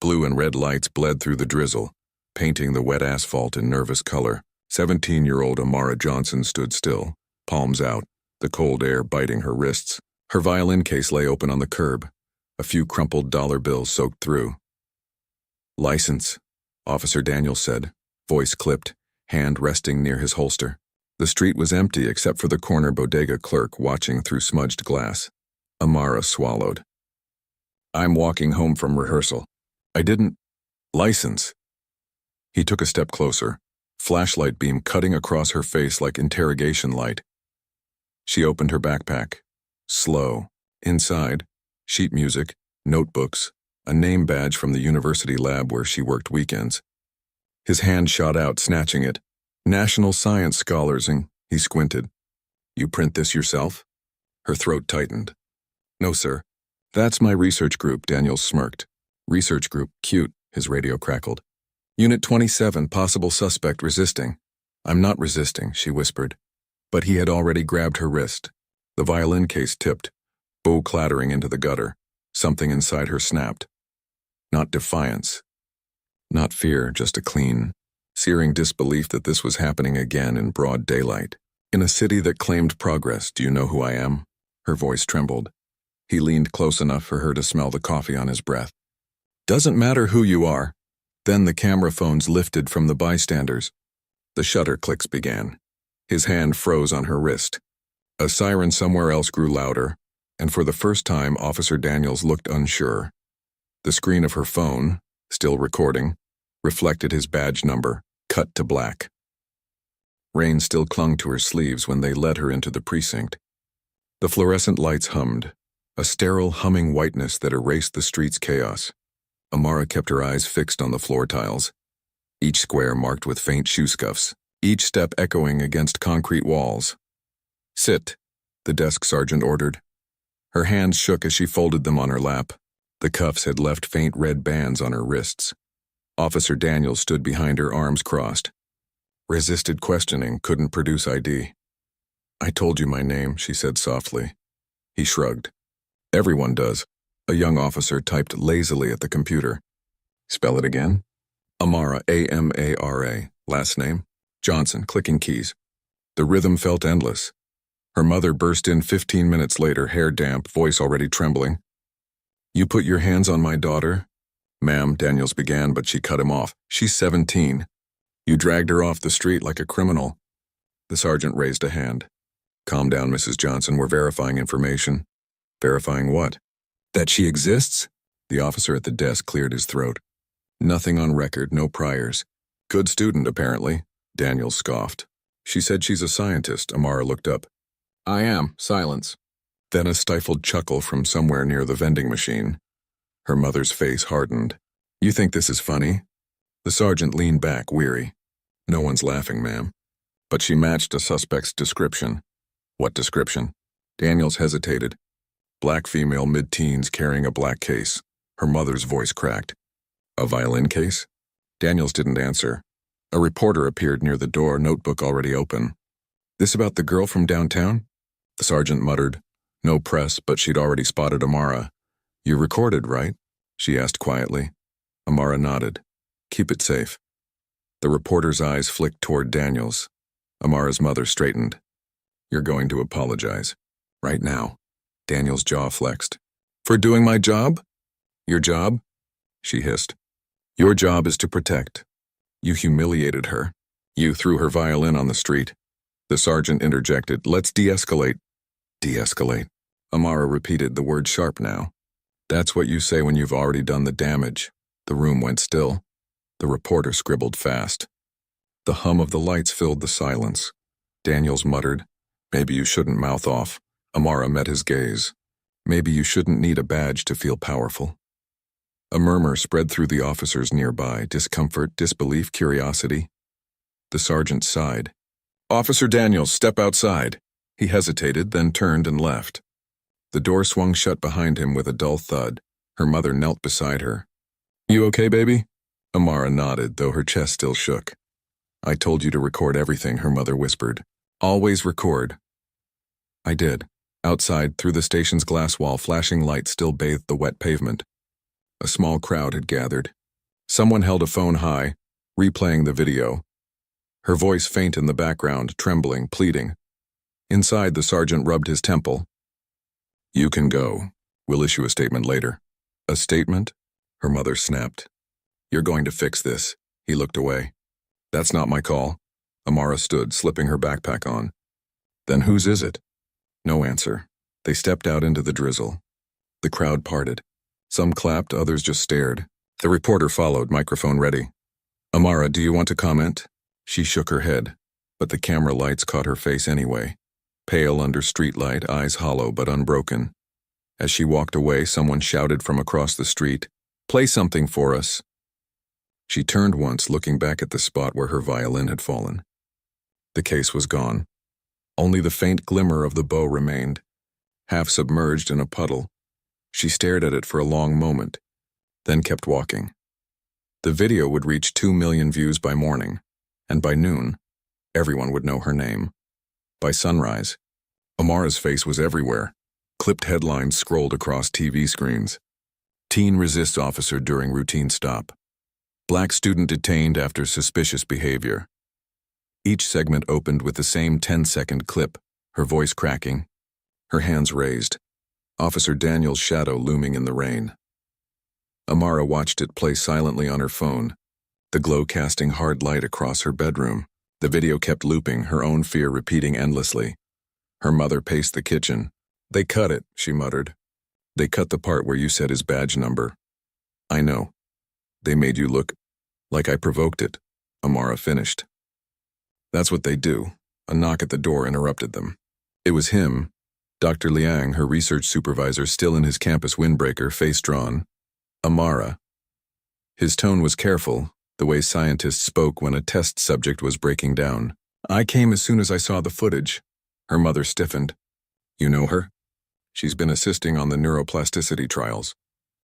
Blue and red lights bled through the drizzle, painting the wet asphalt in nervous color. 17-year-old Amara Johnson stood still, palms out, the cold air biting her wrists. Her violin case lay open on the curb, a few crumpled dollar bills soaked through. "License," Officer Daniels said, voice clipped, hand resting near his holster. The street was empty except for the corner bodega clerk watching through smudged glass. Amara swallowed. "I'm walking home from rehearsal. I didn't... License." He took a step closer, flashlight beam cutting across her face like interrogation light. She opened her backpack. Slow. Inside, sheet music, notebooks, a name badge from the university lab where she worked weekends. His hand shot out, snatching it. "National Science Scholars," he squinted. "You print this yourself?" Her throat tightened. "No, sir. That's my research group," Daniels smirked. "Research group, cute," his radio crackled. "Unit 27, possible suspect resisting." "I'm not resisting," she whispered. But he had already grabbed her wrist. The violin case tipped, bow clattering into the gutter. Something inside her snapped. Not defiance. Not fear, just a clean, searing disbelief that this was happening again in broad daylight. "In a city that claimed progress, do you know who I am?" Her voice trembled. He leaned close enough for her to smell the coffee on his breath. "Doesn't matter who you are." Then the camera phones lifted from the bystanders. The shutter clicks began. His hand froze on her wrist. A siren somewhere else grew louder, and for the first time Officer Daniels looked unsure. The screen of her phone, still recording, reflected his badge number, cut to black. Rain still clung to her sleeves when they led her into the precinct. The fluorescent lights hummed, a sterile humming whiteness that erased the street's chaos. Amara kept her eyes fixed on the floor tiles, each square marked with faint shoe scuffs, each step echoing against concrete walls. "Sit," the desk sergeant ordered. Her hands shook as she folded them on her lap. The cuffs had left faint red bands on her wrists. Officer Daniels stood behind her, arms crossed. Resisted questioning, couldn't produce ID. "I told you my name," she said softly. He shrugged. "Everyone does." A young officer typed lazily at the computer. "Spell it again." "Amara, Amara, last name." Johnson, clicking keys. The rhythm felt endless. Her mother burst in 15 minutes later, hair damp, voice already trembling. "You put your hands on my daughter?" "Ma'am," Daniels began, but she cut him off. "She's 17. You dragged her off the street like a criminal." The sergeant raised a hand. "Calm down, Mrs. Johnson. We're verifying information." "Verifying what?" "That she exists?" The officer at the desk cleared his throat. "Nothing on record, no priors." "Good student, apparently," Daniels scoffed. "She said she's a scientist." Amara looked up. "I am." Silence. Then a stifled chuckle from somewhere near the vending machine. Her mother's face hardened. "You think this is funny?" The sergeant leaned back, weary. "No one's laughing, ma'am." But she matched a suspect's description. "What description?" Daniels hesitated. Black female, mid-teens, carrying a black case. Her mother's voice cracked. "A violin case?" Daniels didn't answer. A reporter appeared near the door, notebook already open. "This about the girl from downtown?" The sergeant muttered. No press, but she'd already spotted Amara. "You recorded, right?" she asked quietly. Amara nodded. "Keep it safe." The reporter's eyes flicked toward Daniels. Amara's mother straightened. "You're going to apologize. Right now." Daniels' jaw flexed. "For doing my job?" "Your job?" she hissed. "Your job is to protect. You humiliated her. You threw her violin on the street." The sergeant interjected. "Let's de-escalate." "De-escalate." Amara repeated, the word sharp now. "That's what you say when you've already done the damage." The room went still. The reporter scribbled fast. The hum of the lights filled the silence. Daniels muttered, "Maybe you shouldn't mouth off." Amara met his gaze. "Maybe you shouldn't need a badge to feel powerful." A murmur spread through the officers nearby, discomfort, disbelief, curiosity. The sergeant sighed. "Officer Daniels, step outside." He hesitated, then turned and left. The door swung shut behind him with a dull thud. Her mother knelt beside her. "You okay, baby?" Amara nodded, though her chest still shook. "I told you to record everything," her mother whispered. "Always record." I did. Outside, through the station's glass wall, flashing lights still bathed the wet pavement. A small crowd had gathered. Someone held a phone high, replaying the video. Her voice faint in the background, trembling, pleading. Inside, the sergeant rubbed his temple. "You can go. We'll issue a statement later." "A statement?" Her mother snapped. "You're going to fix this." He looked away. "That's not my call." Amara stood, slipping her backpack on. "Then whose is it?" No answer. They stepped out into the drizzle. The crowd parted. Some clapped, others just stared. The reporter followed, microphone ready. "Amara, do you want to comment?" She shook her head, but the camera lights caught her face anyway. Pale under streetlight, eyes hollow but unbroken. As she walked away, someone shouted from across the street, "Play something for us." She turned once, looking back at the spot where her violin had fallen. The case was gone. Only the faint glimmer of the bow remained, half submerged in a puddle. She stared at it for a long moment, then kept walking. The video would reach 2 million views by morning, and by noon, everyone would know her name. By sunrise, Amara's face was everywhere. Clipped headlines scrolled across TV screens. Teen resists officer during routine stop. Black student detained after suspicious behavior. Each segment opened with the same 10-second clip, her voice cracking, her hands raised, Officer Daniel's shadow looming in the rain. Amara watched it play silently on her phone, the glow casting hard light across her bedroom. The video kept looping, her own fear repeating endlessly. Her mother paced the kitchen. "They cut it," she muttered. "They cut the part where you said his badge number." "I know. They made you look like I provoked it," Amara finished. "That's what they do." A knock at the door interrupted them. It was him, Dr. Liang, her research supervisor, still in his campus windbreaker, face drawn. "Amara." His tone was careful, the way scientists spoke when a test subject was breaking down. "I came as soon as I saw the footage." Her mother stiffened. "You know her?" "She's been assisting on the neuroplasticity trials."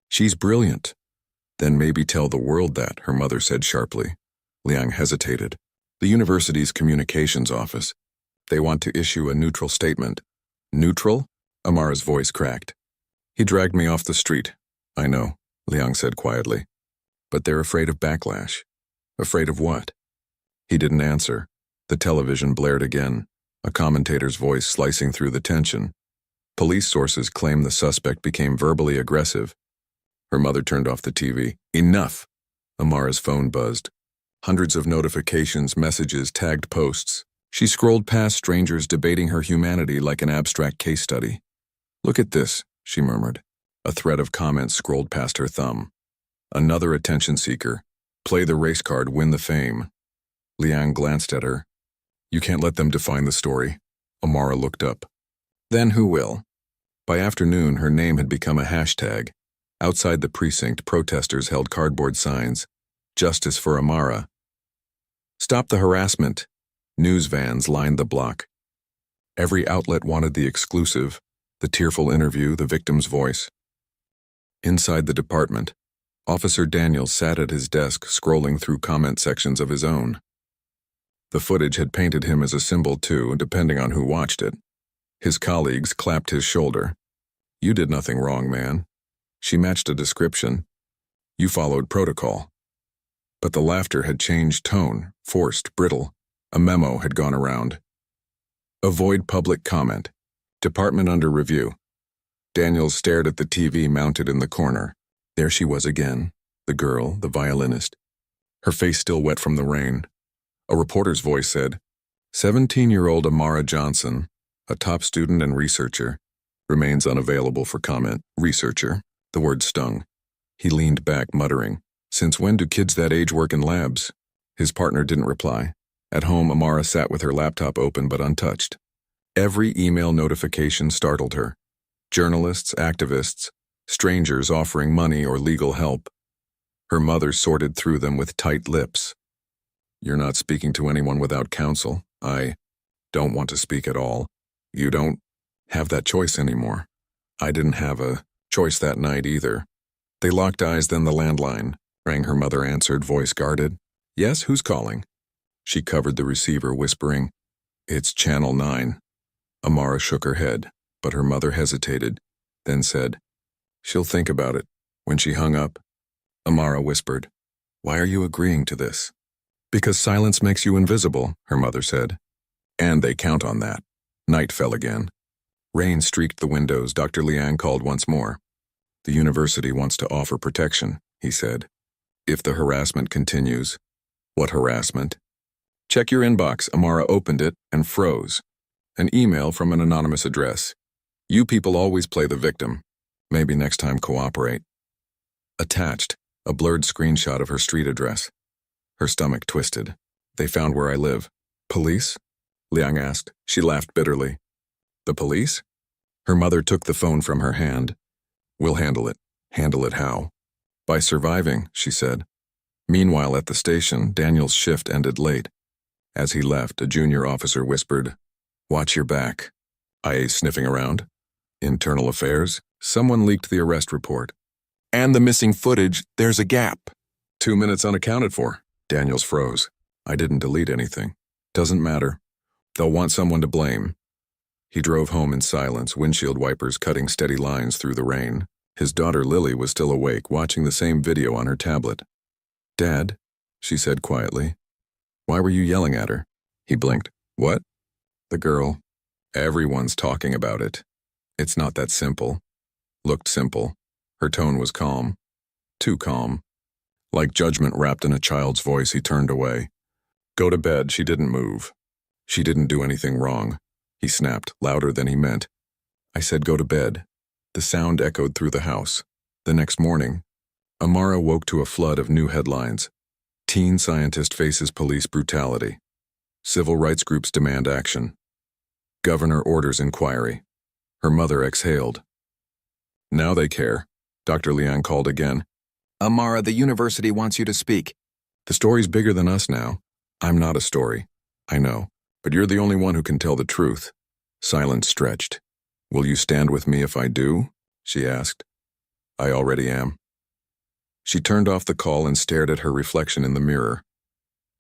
"She's brilliant." "Then maybe tell the world that," her mother said sharply. Liang hesitated. "The university's communications office. They want to issue a neutral statement." "Neutral?" Amara's voice cracked. "He dragged me off the street." "I know," Liang said quietly. "But they're afraid of backlash." "Afraid of what?" He didn't answer. The television blared again, a commentator's voice slicing through the tension. Police sources claim the suspect became verbally aggressive. Her mother turned off the TV. "Enough!" Amara's phone buzzed. Hundreds of notifications, messages, tagged posts. She scrolled past strangers debating her humanity like an abstract case study. "Look at this," she murmured. A thread of comments scrolled past her thumb. "Another attention seeker. Play the race card, win the fame." Liang glanced at her. "You can't let them define the story." Amara looked up. "Then who will?" By afternoon, her name had become a hashtag. Outside the precinct, protesters held cardboard signs. "Justice for Amara." "Stop the harassment." News vans lined the block. Every outlet wanted the exclusive, the tearful interview, the victim's voice. Inside the department, Officer Daniel sat at his desk, scrolling through comment sections of his own. The footage had painted him as a symbol too, depending on who watched it. His colleagues clapped his shoulder. "You did nothing wrong, man." She matched a description. "You followed protocol." But the laughter had changed tone, forced, brittle. A memo had gone around. "Avoid public comment. Department under review." Daniels stared at the TV mounted in the corner. There she was again, the girl, the violinist. Her face still wet from the rain. A reporter's voice said, 17-year-old Amara Johnson, a top student and researcher, remains unavailable for comment." Researcher. The word stung. He leaned back, muttering, "Since when do kids that age work in labs?" His partner didn't reply. At home, Amara sat with her laptop open but untouched. Every email notification startled her. Journalists, activists, strangers offering money or legal help. Her mother sorted through them with tight lips. "You're not speaking to anyone without counsel. I don't want to speak at all. You don't have that choice anymore." "I didn't have a choice that night either." They locked eyes, then the landline rang. Her mother answered, voice guarded. "Yes, who's calling?" She covered the receiver, whispering, "It's Channel 9. Amara shook her head, but her mother hesitated, then said, "She'll think about it." When she hung up, Amara whispered, Why are you agreeing to this? Because silence makes you invisible, her mother said. And they count on that. Night fell again. Rain streaked the windows. Dr. Liang called once more. The university wants to offer protection, he said. If the harassment continues. What harassment? Check your inbox. Amara opened it and froze. An email from an anonymous address. You people always play the victim. Maybe next time cooperate. Attached, a blurred screenshot of her street address. Her stomach twisted. They found where I live. Police? Liang asked. She laughed bitterly. The police? Her mother took the phone from her hand. We'll handle it. Handle it how? By surviving, she said. Meanwhile, at the station, Daniel's shift ended late. As he left, a junior officer whispered, Watch your back. IA's sniffing around. Internal affairs? Someone leaked the arrest report. And the missing footage, there's a gap. 2 minutes unaccounted for. Daniels froze. I didn't delete anything. Doesn't matter. They'll want someone to blame. He drove home in silence, windshield wipers cutting steady lines through the rain. His daughter Lily was still awake, watching the same video on her tablet. Dad, she said quietly. Why were you yelling at her? He blinked. What? The girl. Everyone's talking about it. It's not that simple. Looked simple. Her tone was calm. Too calm. Like judgment wrapped in a child's voice, he turned away. Go to bed. She didn't move. She didn't do anything wrong. He snapped, louder than he meant. I said go to bed. The sound echoed through the house. The next morning, Amara woke to a flood of new headlines. Teen scientist faces police brutality. Civil rights groups demand action. Governor orders inquiry. Her mother exhaled. Now they care. Dr. Liang called again. Amara, the university wants you to speak. The story's bigger than us now. I'm not a story. I know. But you're the only one who can tell the truth. Silence stretched. Will you stand with me if I do? She asked. I already am. She turned off the call and stared at her reflection in the mirror.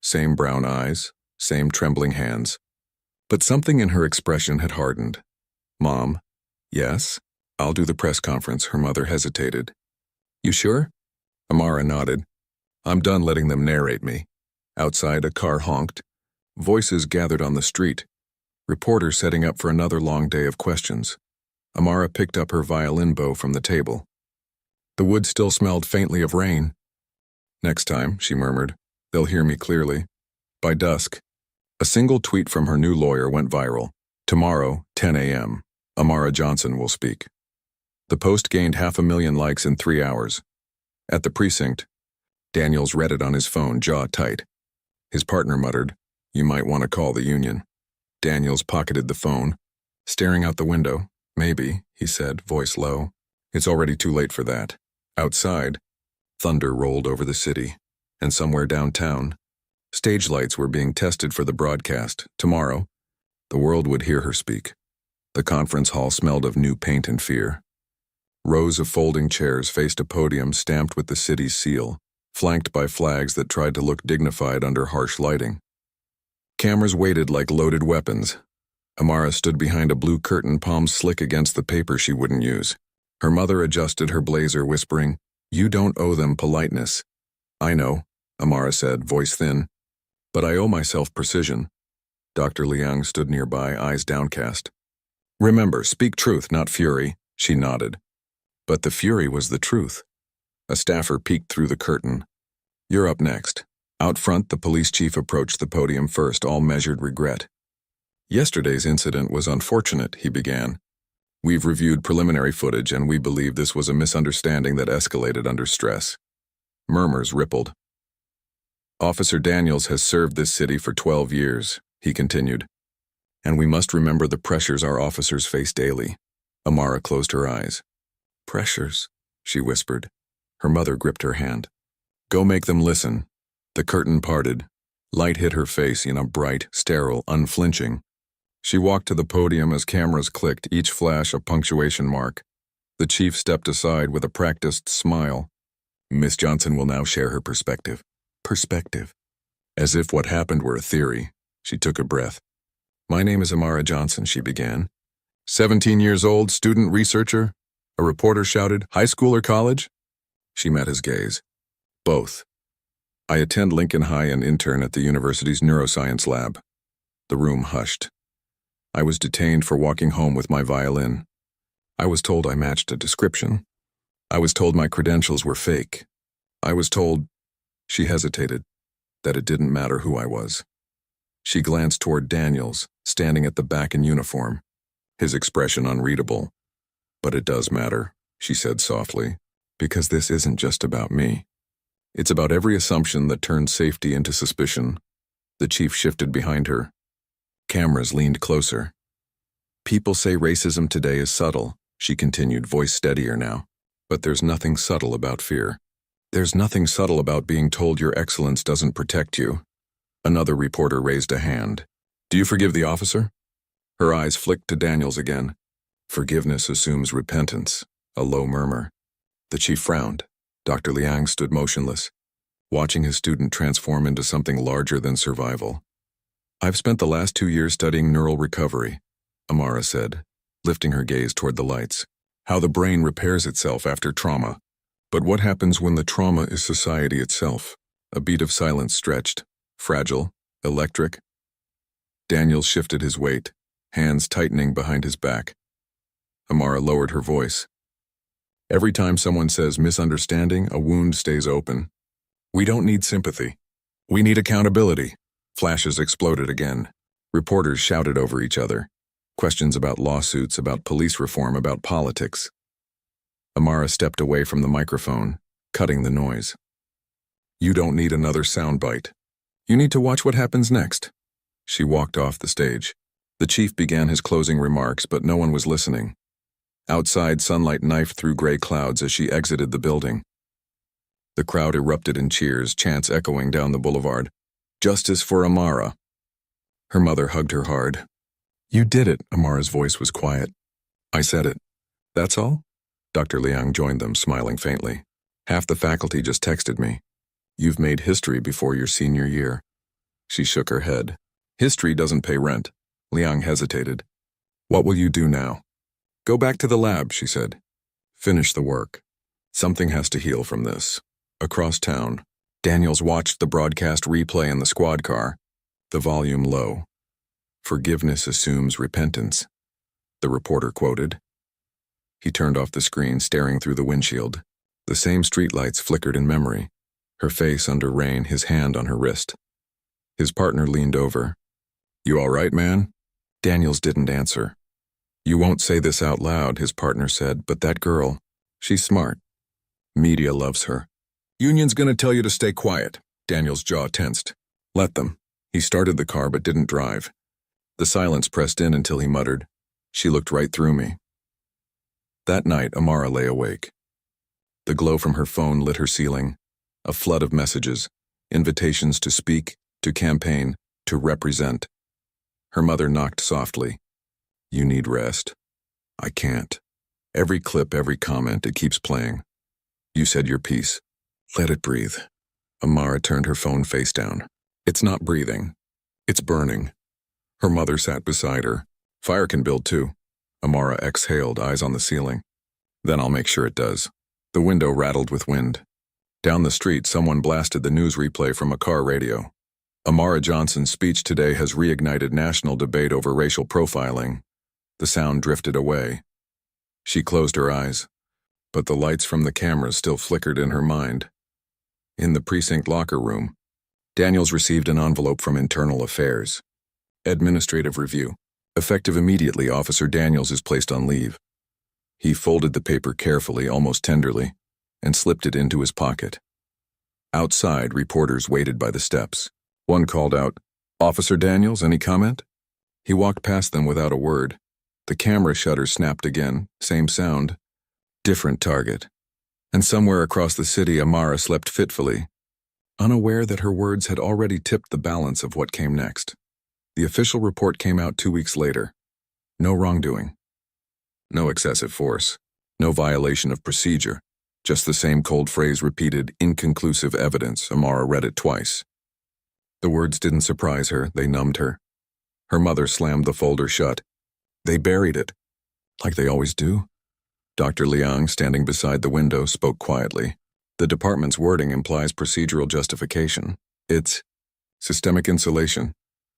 Same brown eyes, same trembling hands. But something in her expression had hardened. Mom, yes? I'll do the press conference. Her mother hesitated. You sure? Amara nodded. I'm done letting them narrate me. Outside, a car honked. Voices gathered on the street. Reporters setting up for another long day of questions. Amara picked up her violin bow from the table. The wood still smelled faintly of rain. Next time, she murmured, they'll hear me clearly. By dusk, a single tweet from her new lawyer went viral. Tomorrow, 10 a.m., Amara Johnson will speak. The post gained 500,000 likes in 3 hours. At the precinct, Daniels read it on his phone, jaw tight. His partner muttered, You might want to call the union. Daniels pocketed the phone. Staring out the window, Maybe, he said, voice low. It's already too late for that. Outside, thunder rolled over the city, and somewhere downtown, stage lights were being tested for the broadcast. Tomorrow, the world would hear her speak. The conference hall smelled of new paint and fear. Rows of folding chairs faced a podium stamped with the city's seal, flanked by flags that tried to look dignified under harsh lighting. Cameras waited like loaded weapons. Amara stood behind a blue curtain, palms slick against the paper she wouldn't use. Her mother adjusted her blazer, whispering, You don't owe them politeness. I know, Amara said, voice thin. But I owe myself precision. Dr. Liang stood nearby, eyes downcast. Remember, speak truth, not fury, she nodded. But the fury was the truth. A staffer peeked through the curtain. You're up next. Out front, the police chief approached the podium first, all measured regret. Yesterday's incident was unfortunate, he began. We've reviewed preliminary footage and we believe this was a misunderstanding that escalated under stress. Murmurs rippled. Officer Daniels has served this city for 12 years, he continued. And we must remember the pressures our officers face daily. Amara closed her eyes. Pressures, she whispered. Her mother gripped her hand. Go make them listen. The curtain parted. Light hit her face in a bright, sterile, unflinching. She walked to the podium as cameras clicked, each flash a punctuation mark. The chief stepped aside with a practiced smile. Miss Johnson will now share her perspective. Perspective. As if what happened were a theory, she took a breath. My name is Amara Johnson, she began. 17 years old, student researcher? A reporter shouted, high school or college? She met his gaze. Both. I attend Lincoln High and intern at the university's neuroscience lab. The room hushed. I was detained for walking home with my violin. I was told I matched a description. I was told my credentials were fake. I was told, she hesitated, that it didn't matter who I was. She glanced toward Daniels, standing at the back in uniform, his expression unreadable. But it does matter, she said softly, because this isn't just about me. It's about every assumption that turns safety into suspicion. The chief shifted behind her. Cameras leaned closer. People say racism today is subtle, she continued, voice steadier now. But there's nothing subtle about fear. There's nothing subtle about being told your excellence doesn't protect you. Another reporter raised a hand. Do you forgive the officer? Her eyes flicked to Daniels again. Forgiveness assumes repentance, a low murmur. The chief frowned. Dr. Liang stood motionless, watching his student transform into something larger than survival. I've spent the last 2 years studying neural recovery, Amara said, lifting her gaze toward the lights. How the brain repairs itself after trauma. But what happens when the trauma is society itself? A beat of silence stretched, fragile, electric. Daniels shifted his weight, hands tightening behind his back. Amara lowered her voice. Every time someone says misunderstanding, a wound stays open. We don't need sympathy. We need accountability. Flashes exploded again. Reporters shouted over each other. Questions about lawsuits, about police reform, about politics. Amara stepped away from the microphone, cutting the noise. You don't need another soundbite. You need to watch what happens next. She walked off the stage. The chief began his closing remarks, but no one was listening. Outside, sunlight knifed through gray clouds as she exited the building. The crowd erupted in cheers, chants echoing down the boulevard. Justice for Amara. Her mother hugged her hard. You did it, Amara's voice was quiet. I said it. That's all? Dr. Liang joined them, smiling faintly. Half the faculty just texted me. You've made history before your senior year. She shook her head. History doesn't pay rent. Liang hesitated. What will you do now? Go back to the lab, she said. Finish the work. Something has to heal from this. Across town, Daniels watched the broadcast replay in the squad car, the volume low. Forgiveness assumes repentance, the reporter quoted. He turned off the screen, staring through the windshield. The same streetlights flickered in memory, her face under rain, his hand on her wrist. His partner leaned over. You all right, man? Daniels didn't answer. You won't say this out loud, his partner said, but that girl, she's smart. Media loves her. Union's gonna tell you to stay quiet. Daniels' jaw tensed. Let them. He started the car but didn't drive. The silence pressed in until he muttered, She looked right through me. That night, Amara lay awake. The glow from her phone lit her ceiling, a flood of messages, invitations to speak, to campaign, to represent. Her mother knocked softly. You need rest. I can't. Every clip, every comment, it keeps playing. You said your piece. Let it breathe. Amara turned her phone face down. It's not breathing. It's burning. Her mother sat beside her. Fire can build too. Amara exhaled, eyes on the ceiling. Then I'll make sure it does. The window rattled with wind. Down the street, someone blasted the news replay from a car radio. Amara Johnson's speech today has reignited national debate over racial profiling. The sound drifted away. She closed her eyes, but the lights from the cameras still flickered in her mind. In the precinct locker room, Daniels received an envelope from Internal Affairs. Administrative review. Effective immediately, Officer Daniels is placed on leave. He folded the paper carefully, almost tenderly, and slipped it into his pocket. Outside, reporters waited by the steps. One called out, Officer Daniels, any comment? He walked past them without a word. The camera shutter snapped again, same sound, different target. And somewhere across the city, Amara slept fitfully, unaware that her words had already tipped the balance of what came next. The official report came out 2 weeks later. No wrongdoing. No excessive force. No violation of procedure. Just the same cold phrase repeated, inconclusive evidence. Amara read it twice. The words didn't surprise her, they numbed her. Her mother slammed the folder shut. They buried it. Like they always do. Dr. Liang, standing beside the window, spoke quietly. The department's wording implies procedural justification. It's systemic insulation.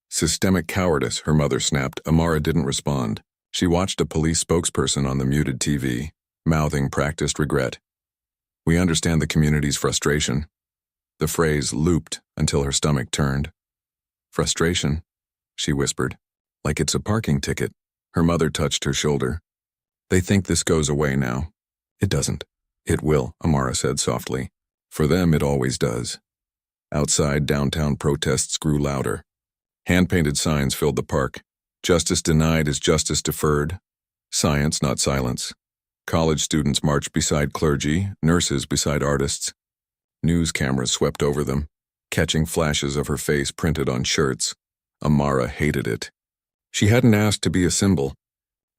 Systemic cowardice, her mother snapped. Amara didn't respond. She watched a police spokesperson on the muted TV, mouthing practiced regret. We understand the community's frustration. The phrase looped until her stomach turned. Frustration, she whispered, like it's a parking ticket. Her mother touched her shoulder. They think this goes away now. It doesn't. It will, Amara said softly. For them, it always does. Outside, downtown protests grew louder. Hand-painted signs filled the park. Justice denied is justice deferred. Science, not silence. College students marched beside clergy, nurses beside artists. News cameras swept over them, catching flashes of her face printed on shirts. Amara hated it. She hadn't asked to be a symbol.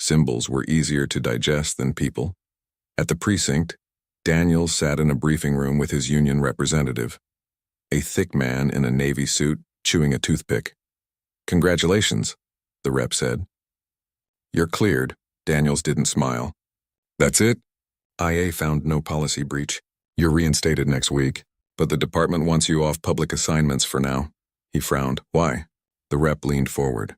Symbols were easier to digest than people. At the precinct, Daniel sat in a briefing room with his union representative, a thick man in a navy suit chewing a toothpick. Congratulations, the rep said. You're cleared. Daniels didn't smile. That's it? IA found no policy breach. You're reinstated next week, but the department wants you off public assignments for now. He frowned. Why? The rep leaned forward.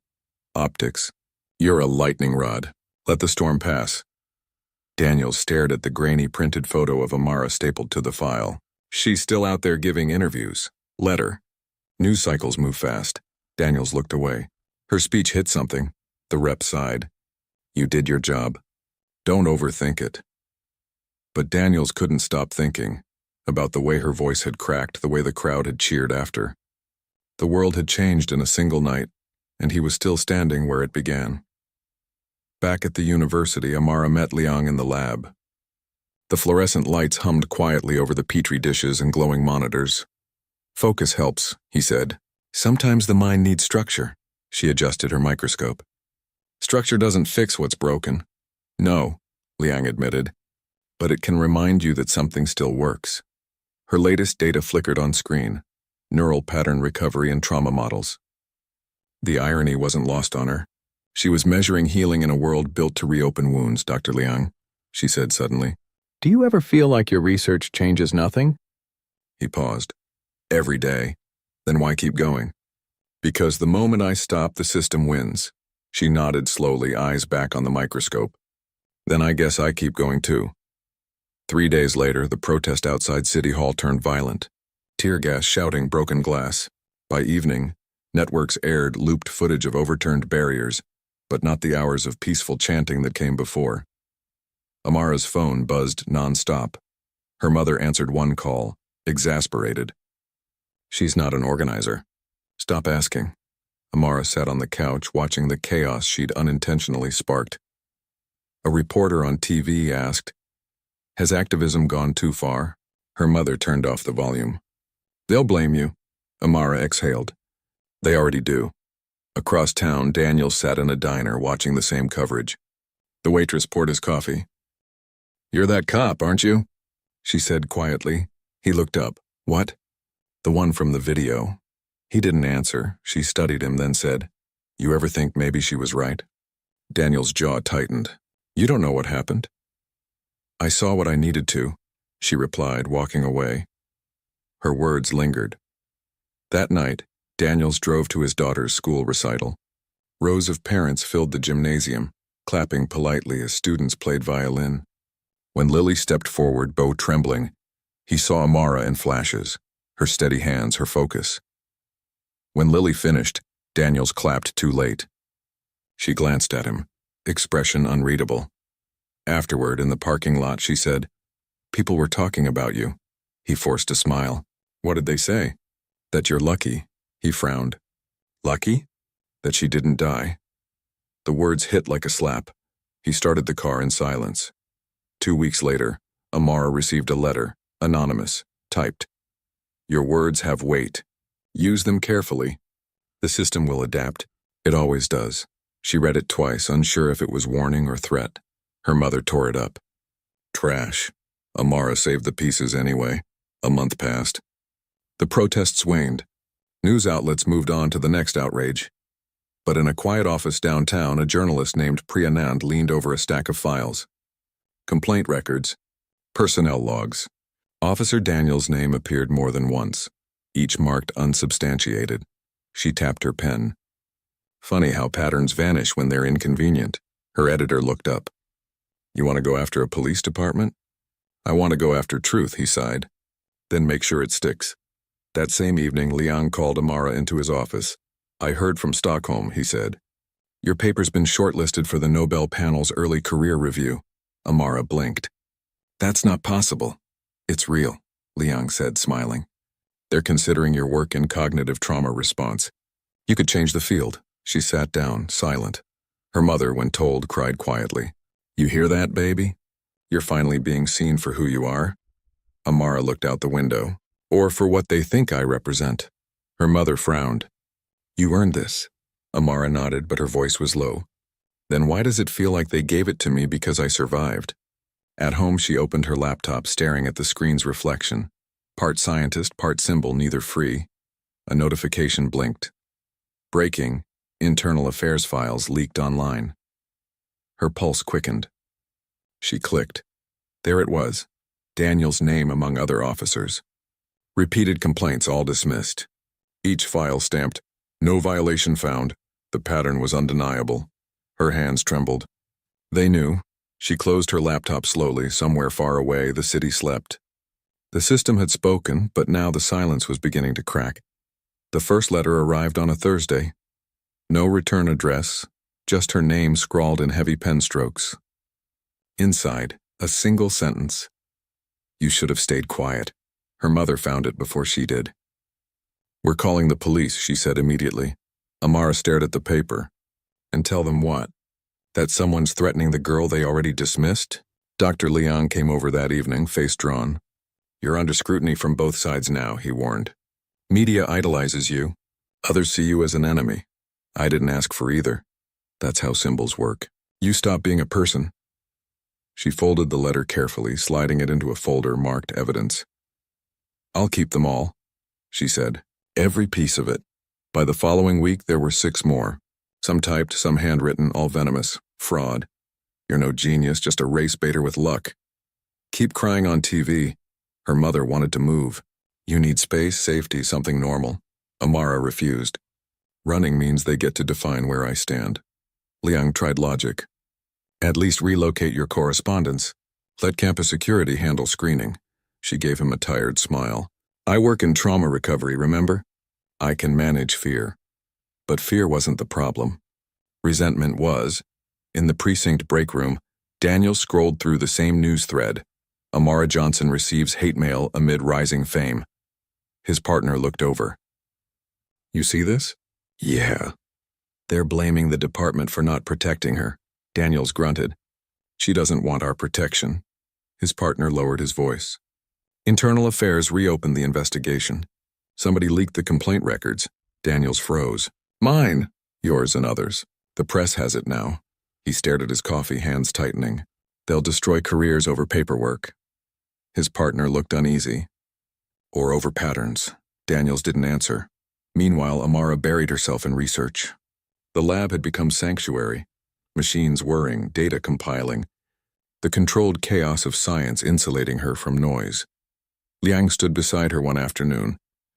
Optics. You're a lightning rod. Let the storm pass. Daniels stared at the grainy printed photo of Amara stapled to the file. She's still out there giving interviews. Let her. News cycles move fast. Daniels looked away. Her speech hit something. The rep sighed. You did your job. Don't overthink it. But Daniels couldn't stop thinking about the way her voice had cracked, the way the crowd had cheered after. The world had changed in a single night, and he was still standing where it began. Back at the university, Amara met Liang in the lab. The fluorescent lights hummed quietly over the petri dishes and glowing monitors. Focus helps, he said. Sometimes the mind needs structure. She adjusted her microscope. Structure doesn't fix what's broken. No, Liang admitted, but it can remind you that something still works. Her latest data flickered on screen, neural pattern recovery and trauma models. The irony wasn't lost on her. She was measuring healing in a world built to reopen wounds, Dr. Liang, she said suddenly. Do you ever feel like your research changes nothing? He paused. Every day. Then why keep going? Because the moment I stop, the system wins. She nodded slowly, eyes back on the microscope. Then I guess I keep going too. 3 days later, the protest outside City Hall turned violent. Tear gas, shouting, broken glass. By evening, networks aired looped footage of overturned barriers, but not the hours of peaceful chanting that came before. Amara's phone buzzed nonstop. Her mother answered one call, exasperated. She's not an organizer. Stop asking. Amara sat on the couch watching the chaos she'd unintentionally sparked. A reporter on TV asked, Has activism gone too far? Her mother turned off the volume. They'll blame you. Amara exhaled. They already do. Across town, Daniel sat in a diner watching the same coverage. The waitress poured his coffee. You're that cop, aren't you? She said quietly. He looked up. What? The one from the video. He didn't answer. She studied him, then said, You ever think maybe she was right? Daniel's jaw tightened. You don't know what happened. I saw what I needed to, she replied, walking away. Her words lingered. That night, Daniels drove to his daughter's school recital. Rows of parents filled the gymnasium, clapping politely as students played violin. When Lily stepped forward, bow trembling, he saw Amara in flashes, her steady hands, her focus. When Lily finished, Daniels clapped too late. She glanced at him, expression unreadable. Afterward, in the parking lot, she said, People were talking about you. He forced a smile. What did they say? That you're lucky. He frowned. Lucky? That she didn't die. The words hit like a slap. He started the car in silence. 2 weeks later, Amara received a letter, anonymous, typed. Your words have weight. Use them carefully. The system will adapt. It always does. She read it twice, unsure if it was warning or threat. Her mother tore it up. Trash. Amara saved the pieces anyway. A month passed. The protests waned. News outlets moved on to the next outrage. But in a quiet office downtown, a journalist named Priyanand leaned over a stack of files. Complaint records. Personnel logs. Officer Daniels' name appeared more than once, each marked unsubstantiated. She tapped her pen. Funny how patterns vanish when they're inconvenient. Her editor looked up. You want to go after a police department? I want to go after truth, he sighed. Then make sure it sticks. That same evening, Liang called Amara into his office. I heard from Stockholm, he said. Your paper's been shortlisted for the Nobel panel's early career review. Amara blinked. That's not possible. It's real, Liang said, smiling. They're considering your work in cognitive trauma response. You could change the field. She sat down, silent. Her mother, when told, cried quietly. You hear that, baby? You're finally being seen for who you are. Amara looked out the window. Or for what they think I represent. Her mother frowned. You earned this. Amara nodded, but her voice was low. Then why does it feel like they gave it to me because I survived? At home, she opened her laptop, staring at the screen's reflection. Part scientist, part symbol, neither free. A notification blinked. Breaking, internal affairs files leaked online. Her pulse quickened. She clicked. There it was, Daniel's name among other officers. Repeated complaints all dismissed. Each file stamped, no violation found. The pattern was undeniable. Her hands trembled. They knew. She closed her laptop slowly. Somewhere far away, the city slept. The system had spoken, but now the silence was beginning to crack. The first letter arrived on a Thursday. No return address, just her name scrawled in heavy pen strokes. Inside, a single sentence. You should have stayed quiet. Her mother found it before she did. We're calling the police, she said immediately. Amara stared at the paper. And tell them what? That someone's threatening the girl they already dismissed? Dr. Liang came over that evening, face drawn. You're under scrutiny from both sides now, he warned. Media idolizes you. Others see you as an enemy. I didn't ask for either. That's how symbols work. You stop being a person. She folded the letter carefully, sliding it into a folder marked evidence. I'll keep them all, she said. Every piece of it. By the following week, there were 6 more. Some typed, some handwritten, all venomous. Fraud. You're no genius, just a race baiter with luck. Keep crying on TV. Her mother wanted to move. You need space, safety, something normal. Amara refused. Running means they get to define where I stand. Liang tried logic. At least relocate your correspondence. Let campus security handle screening. She gave him a tired smile. I work in trauma recovery, remember? I can manage fear. But fear wasn't the problem. Resentment was. In the precinct break room, Daniel scrolled through the same news thread. Amara Johnson receives hate mail amid rising fame. His partner looked over. You see this? Yeah. They're blaming the department for not protecting her. Daniels grunted. She doesn't want our protection. His partner lowered his voice. Internal Affairs reopened the investigation. Somebody leaked the complaint records. Daniels froze. Mine. Yours and others. The press has it now. He stared at his coffee, hands tightening. They'll destroy careers over paperwork. His partner looked uneasy. Or over patterns. Daniels didn't answer. Meanwhile, Amara buried herself in research. The lab had become sanctuary. Machines whirring, data compiling. The controlled chaos of science insulating her from noise. Liang stood beside her one afternoon,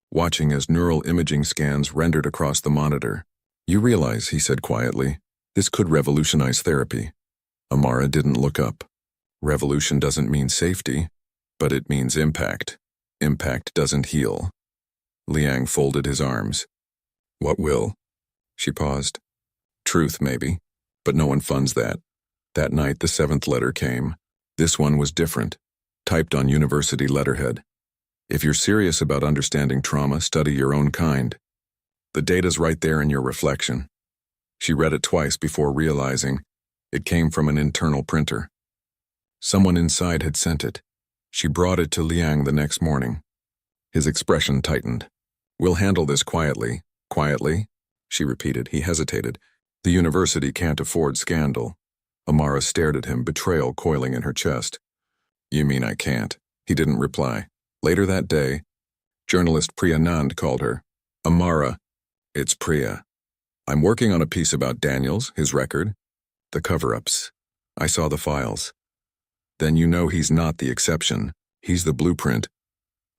watching as neural imaging scans rendered across the monitor. You realize, he said quietly, this could revolutionize therapy. Amara didn't look up. Revolution doesn't mean safety, but it means impact. Impact doesn't heal. Liang folded his arms. What will? She paused. Truth, maybe, but no one funds that. That night, the 7th letter came. This one was different, typed on university letterhead. If you're serious about understanding trauma, study your own kind. The data's right there in your reflection. She read it twice before realizing it came from an internal printer. Someone inside had sent it. She brought it to Liang the next morning. His expression tightened. We'll handle this quietly. Quietly? She repeated. He hesitated. The university can't afford scandal. Amara stared at him, betrayal coiling in her chest. You mean I can't? He didn't reply. Later that day, journalist Priya Nand called her. Amara, it's Priya. I'm working on a piece about Daniels, his record, the cover-ups. I saw the files. Then you know he's not the exception. He's the blueprint.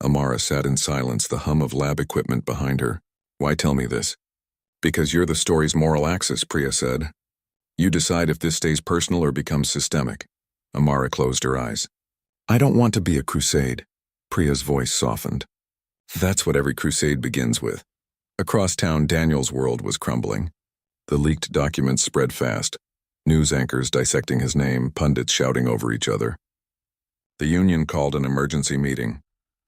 Amara sat in silence, the hum of lab equipment behind her. Why tell me this? Because you're the story's moral axis, Priya said. You decide if this stays personal or becomes systemic. Amara closed her eyes. I don't want to be a crusade. Priya's voice softened. That's what every crusade begins with. Across town, Daniel's world was crumbling. The leaked documents spread fast. News anchors dissecting his name, pundits shouting over each other. The union called an emergency meeting.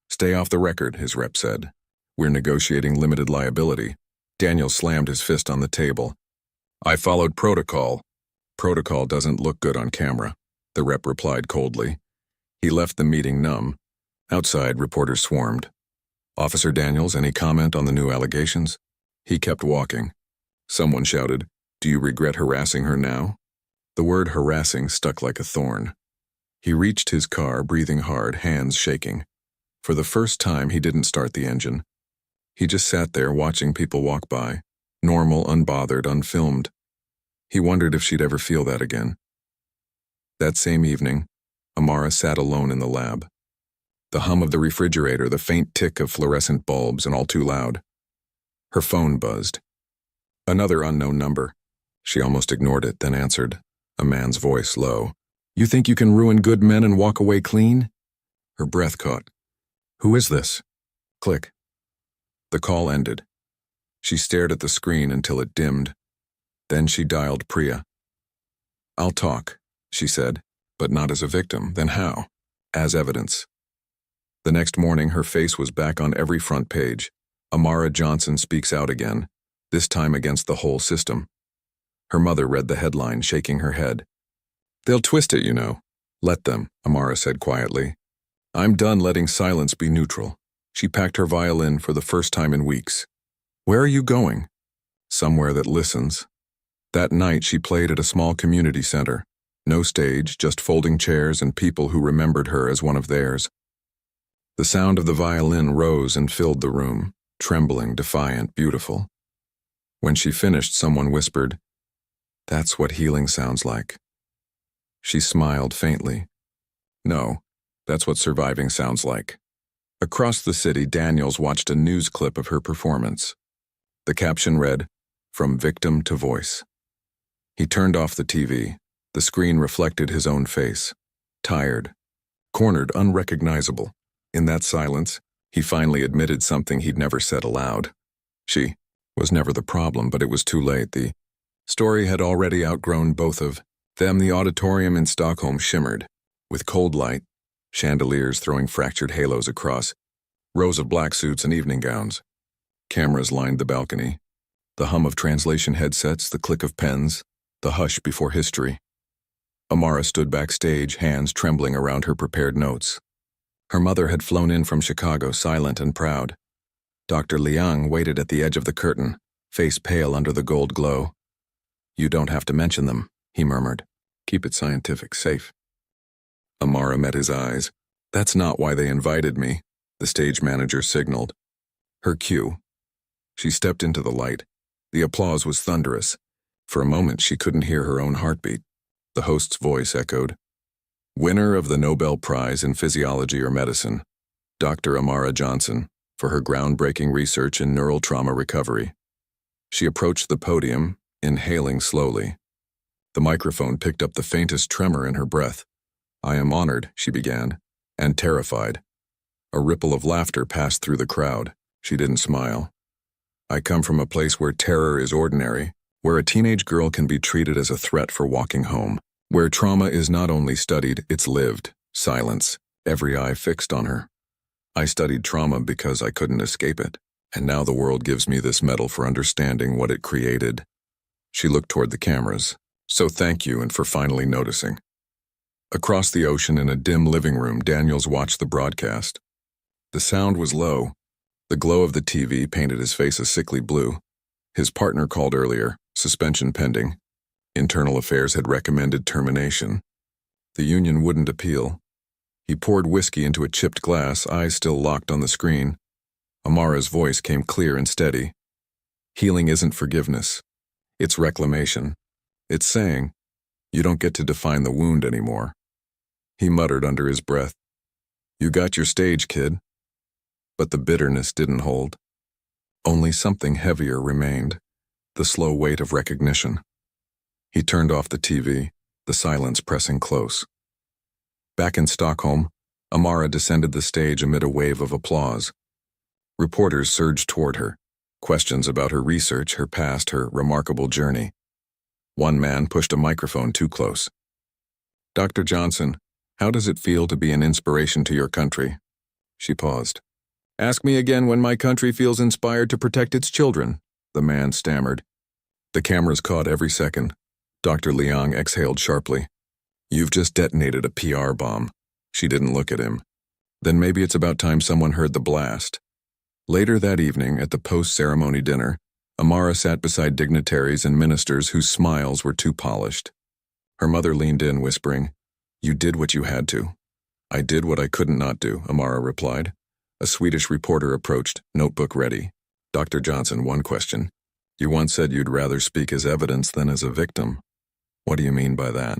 Stay off the record, his rep said. We're negotiating limited liability. Daniel slammed his fist on the table. I followed protocol. Protocol doesn't look good on camera, the rep replied coldly. He left the meeting numb. Outside, reporters swarmed. Officer Daniels, any comment on the new allegations? He kept walking. Someone shouted, Do you regret harassing her now? The word harassing stuck like a thorn. He reached his car, breathing hard, hands shaking. For the first time, he didn't start the engine. He just sat there watching people walk by, normal, unbothered, unfilmed. He wondered if she'd ever feel that again. That same evening, Amara sat alone in the lab. The hum of the refrigerator, the faint tick of fluorescent bulbs, and all too loud. Her phone buzzed. Another unknown number. She almost ignored it, then answered, a man's voice low. You think you can ruin good men and walk away clean? Her breath caught. Who is this? Click. The call ended. She stared at the screen until it dimmed. Then she dialed Priya. I'll talk, she said, but not as a victim. Then how? As evidence. The next morning, her face was back on every front page. Amara Johnson speaks out again, this time against the whole system. Her mother read the headline, shaking her head. They'll twist it, you know. Let them, Amara said quietly. I'm done letting silence be neutral. She packed her violin for the first time in weeks. Where are you going? Somewhere that listens. That night, she played at a small community center. No stage, just folding chairs and people who remembered her as one of theirs. The sound of the violin rose and filled the room, trembling, defiant, beautiful. When she finished, someone whispered, That's what healing sounds like. She smiled faintly. No, that's what surviving sounds like. Across the city, Daniels watched a news clip of her performance. The caption read, From victim to voice. He turned off the TV. The screen reflected his own face. Tired. Cornered, unrecognizable. In that silence, he finally admitted something he'd never said aloud. She was never the problem, but it was too late. The story had already outgrown both of them. The auditorium in Stockholm shimmered, with cold light, chandeliers throwing fractured halos across, rows of black suits and evening gowns. Cameras lined the balcony. The hum of translation headsets, the click of pens, the hush before history. Amara stood backstage, hands trembling around her prepared notes. Her mother had flown in from Chicago, silent and proud. Dr. Liang waited at the edge of the curtain, face pale under the gold glow. You don't have to mention them, he murmured. Keep it scientific, safe. Amara met his eyes. That's not why they invited me, the stage manager signaled. Her cue. She stepped into the light. The applause was thunderous. For a moment, she couldn't hear her own heartbeat. The host's voice echoed. Winner of the Nobel Prize in Physiology or Medicine, Dr. Amara Johnson, for her groundbreaking research in neural trauma recovery. She approached the podium, inhaling slowly. The microphone picked up the faintest tremor in her breath. I am honored, she began, and terrified. A ripple of laughter passed through the crowd. She didn't smile. I come from a place where terror is ordinary, where a teenage girl can be treated as a threat for walking home. Where trauma is not only studied, it's lived. Silence, every eye fixed on her. I studied trauma because I couldn't escape it, and now the world gives me this medal for understanding what it created. She looked toward the cameras. So thank you, and for finally noticing. Across the ocean in a dim living room, Daniels watched the broadcast. The sound was low. The glow of the TV painted his face a sickly blue. His partner called earlier, suspension pending. Internal Affairs had recommended termination. The union wouldn't appeal. He poured whiskey into a chipped glass, eyes still locked on the screen. Amara's voice came clear and steady. Healing isn't forgiveness. It's reclamation. It's saying, you don't get to define the wound anymore. He muttered under his breath. You got your stage, kid. But the bitterness didn't hold. Only something heavier remained, the slow weight of recognition. He turned off the TV, the silence pressing close. Back in Stockholm, Amara descended the stage amid a wave of applause. Reporters surged toward her, questions about her research, her past, her remarkable journey. One man pushed a microphone too close. "Dr. Johnson, how does it feel to be an inspiration to your country?" She paused. "Ask me again when my country feels inspired to protect its children," the man stammered. The cameras caught every second. Dr. Liang exhaled sharply. "You've just detonated a PR bomb." She didn't look at him. "Then maybe it's about time someone heard the blast." Later that evening, at the post-ceremony dinner, Amara sat beside dignitaries and ministers whose smiles were too polished. Her mother leaned in, whispering, "You did what you had to." "I did what I couldn't not do," Amara replied. A Swedish reporter approached, notebook ready. "Dr. Johnson, one question. You once said you'd rather speak as evidence than as a victim. What do you mean by that?"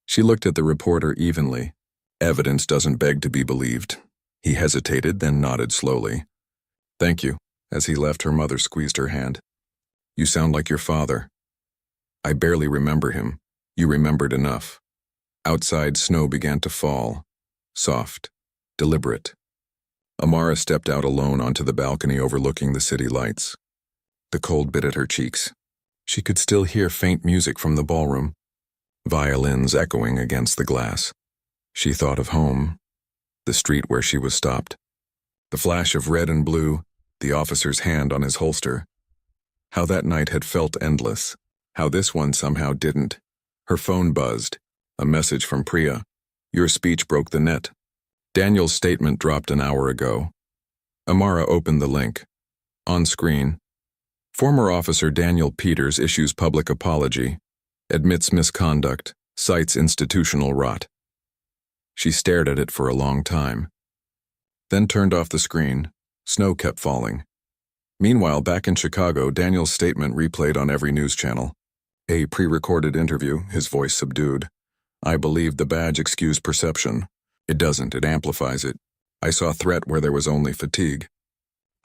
She looked at the reporter evenly. "Evidence doesn't beg to be believed." He hesitated, then nodded slowly. "Thank you." As he left, her mother squeezed her hand. "You sound like your father." "I barely remember him. You remembered enough." Outside, snow began to fall. Soft, deliberate. Amara stepped out alone onto the balcony overlooking the city lights. The cold bit at her cheeks. She could still hear faint music from the ballroom, violins echoing against the glass. She thought of home, the street where she was stopped. The flash of red and blue, the officer's hand on his holster. How that night had felt endless. How this one somehow didn't. Her phone buzzed. A message from Priya. "Your speech broke the net." Daniel's statement dropped an hour ago. Amara opened the link. On screen, former officer Daniel Peters issues public apology, admits misconduct, cites institutional rot. She stared at it for a long time, then turned off the screen. Snow kept falling. Meanwhile, back in Chicago, Daniel's statement replayed on every news channel. A pre-recorded interview, his voice subdued. "I believe the badge excused perception. It doesn't, it amplifies it. I saw threat where there was only fatigue.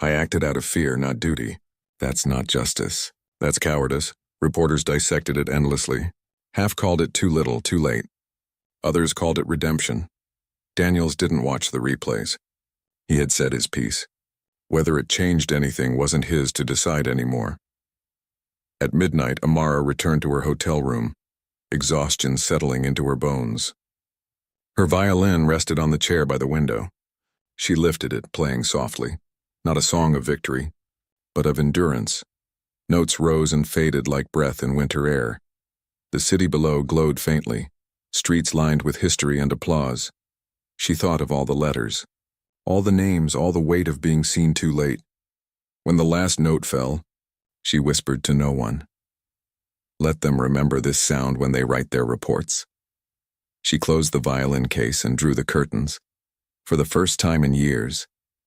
I acted out of fear, not duty. That's not justice. That's cowardice." Reporters dissected it endlessly. Half called it too little, too late. Others called it redemption. Daniels didn't watch the replays. He had said his piece. Whether it changed anything wasn't his to decide anymore. At midnight, Amara returned to her hotel room, exhaustion settling into her bones. Her violin rested on the chair by the window. She lifted it, playing softly. Not a song of victory, but of endurance. Notes rose and faded like breath in winter air. The city below glowed faintly, streets lined with history and applause. She thought of all the letters, all the names, all the weight of being seen too late. When the last note fell, she whispered to no one. Let them remember this sound when they write their reports. She closed the violin case and drew the curtains. For the first time in years,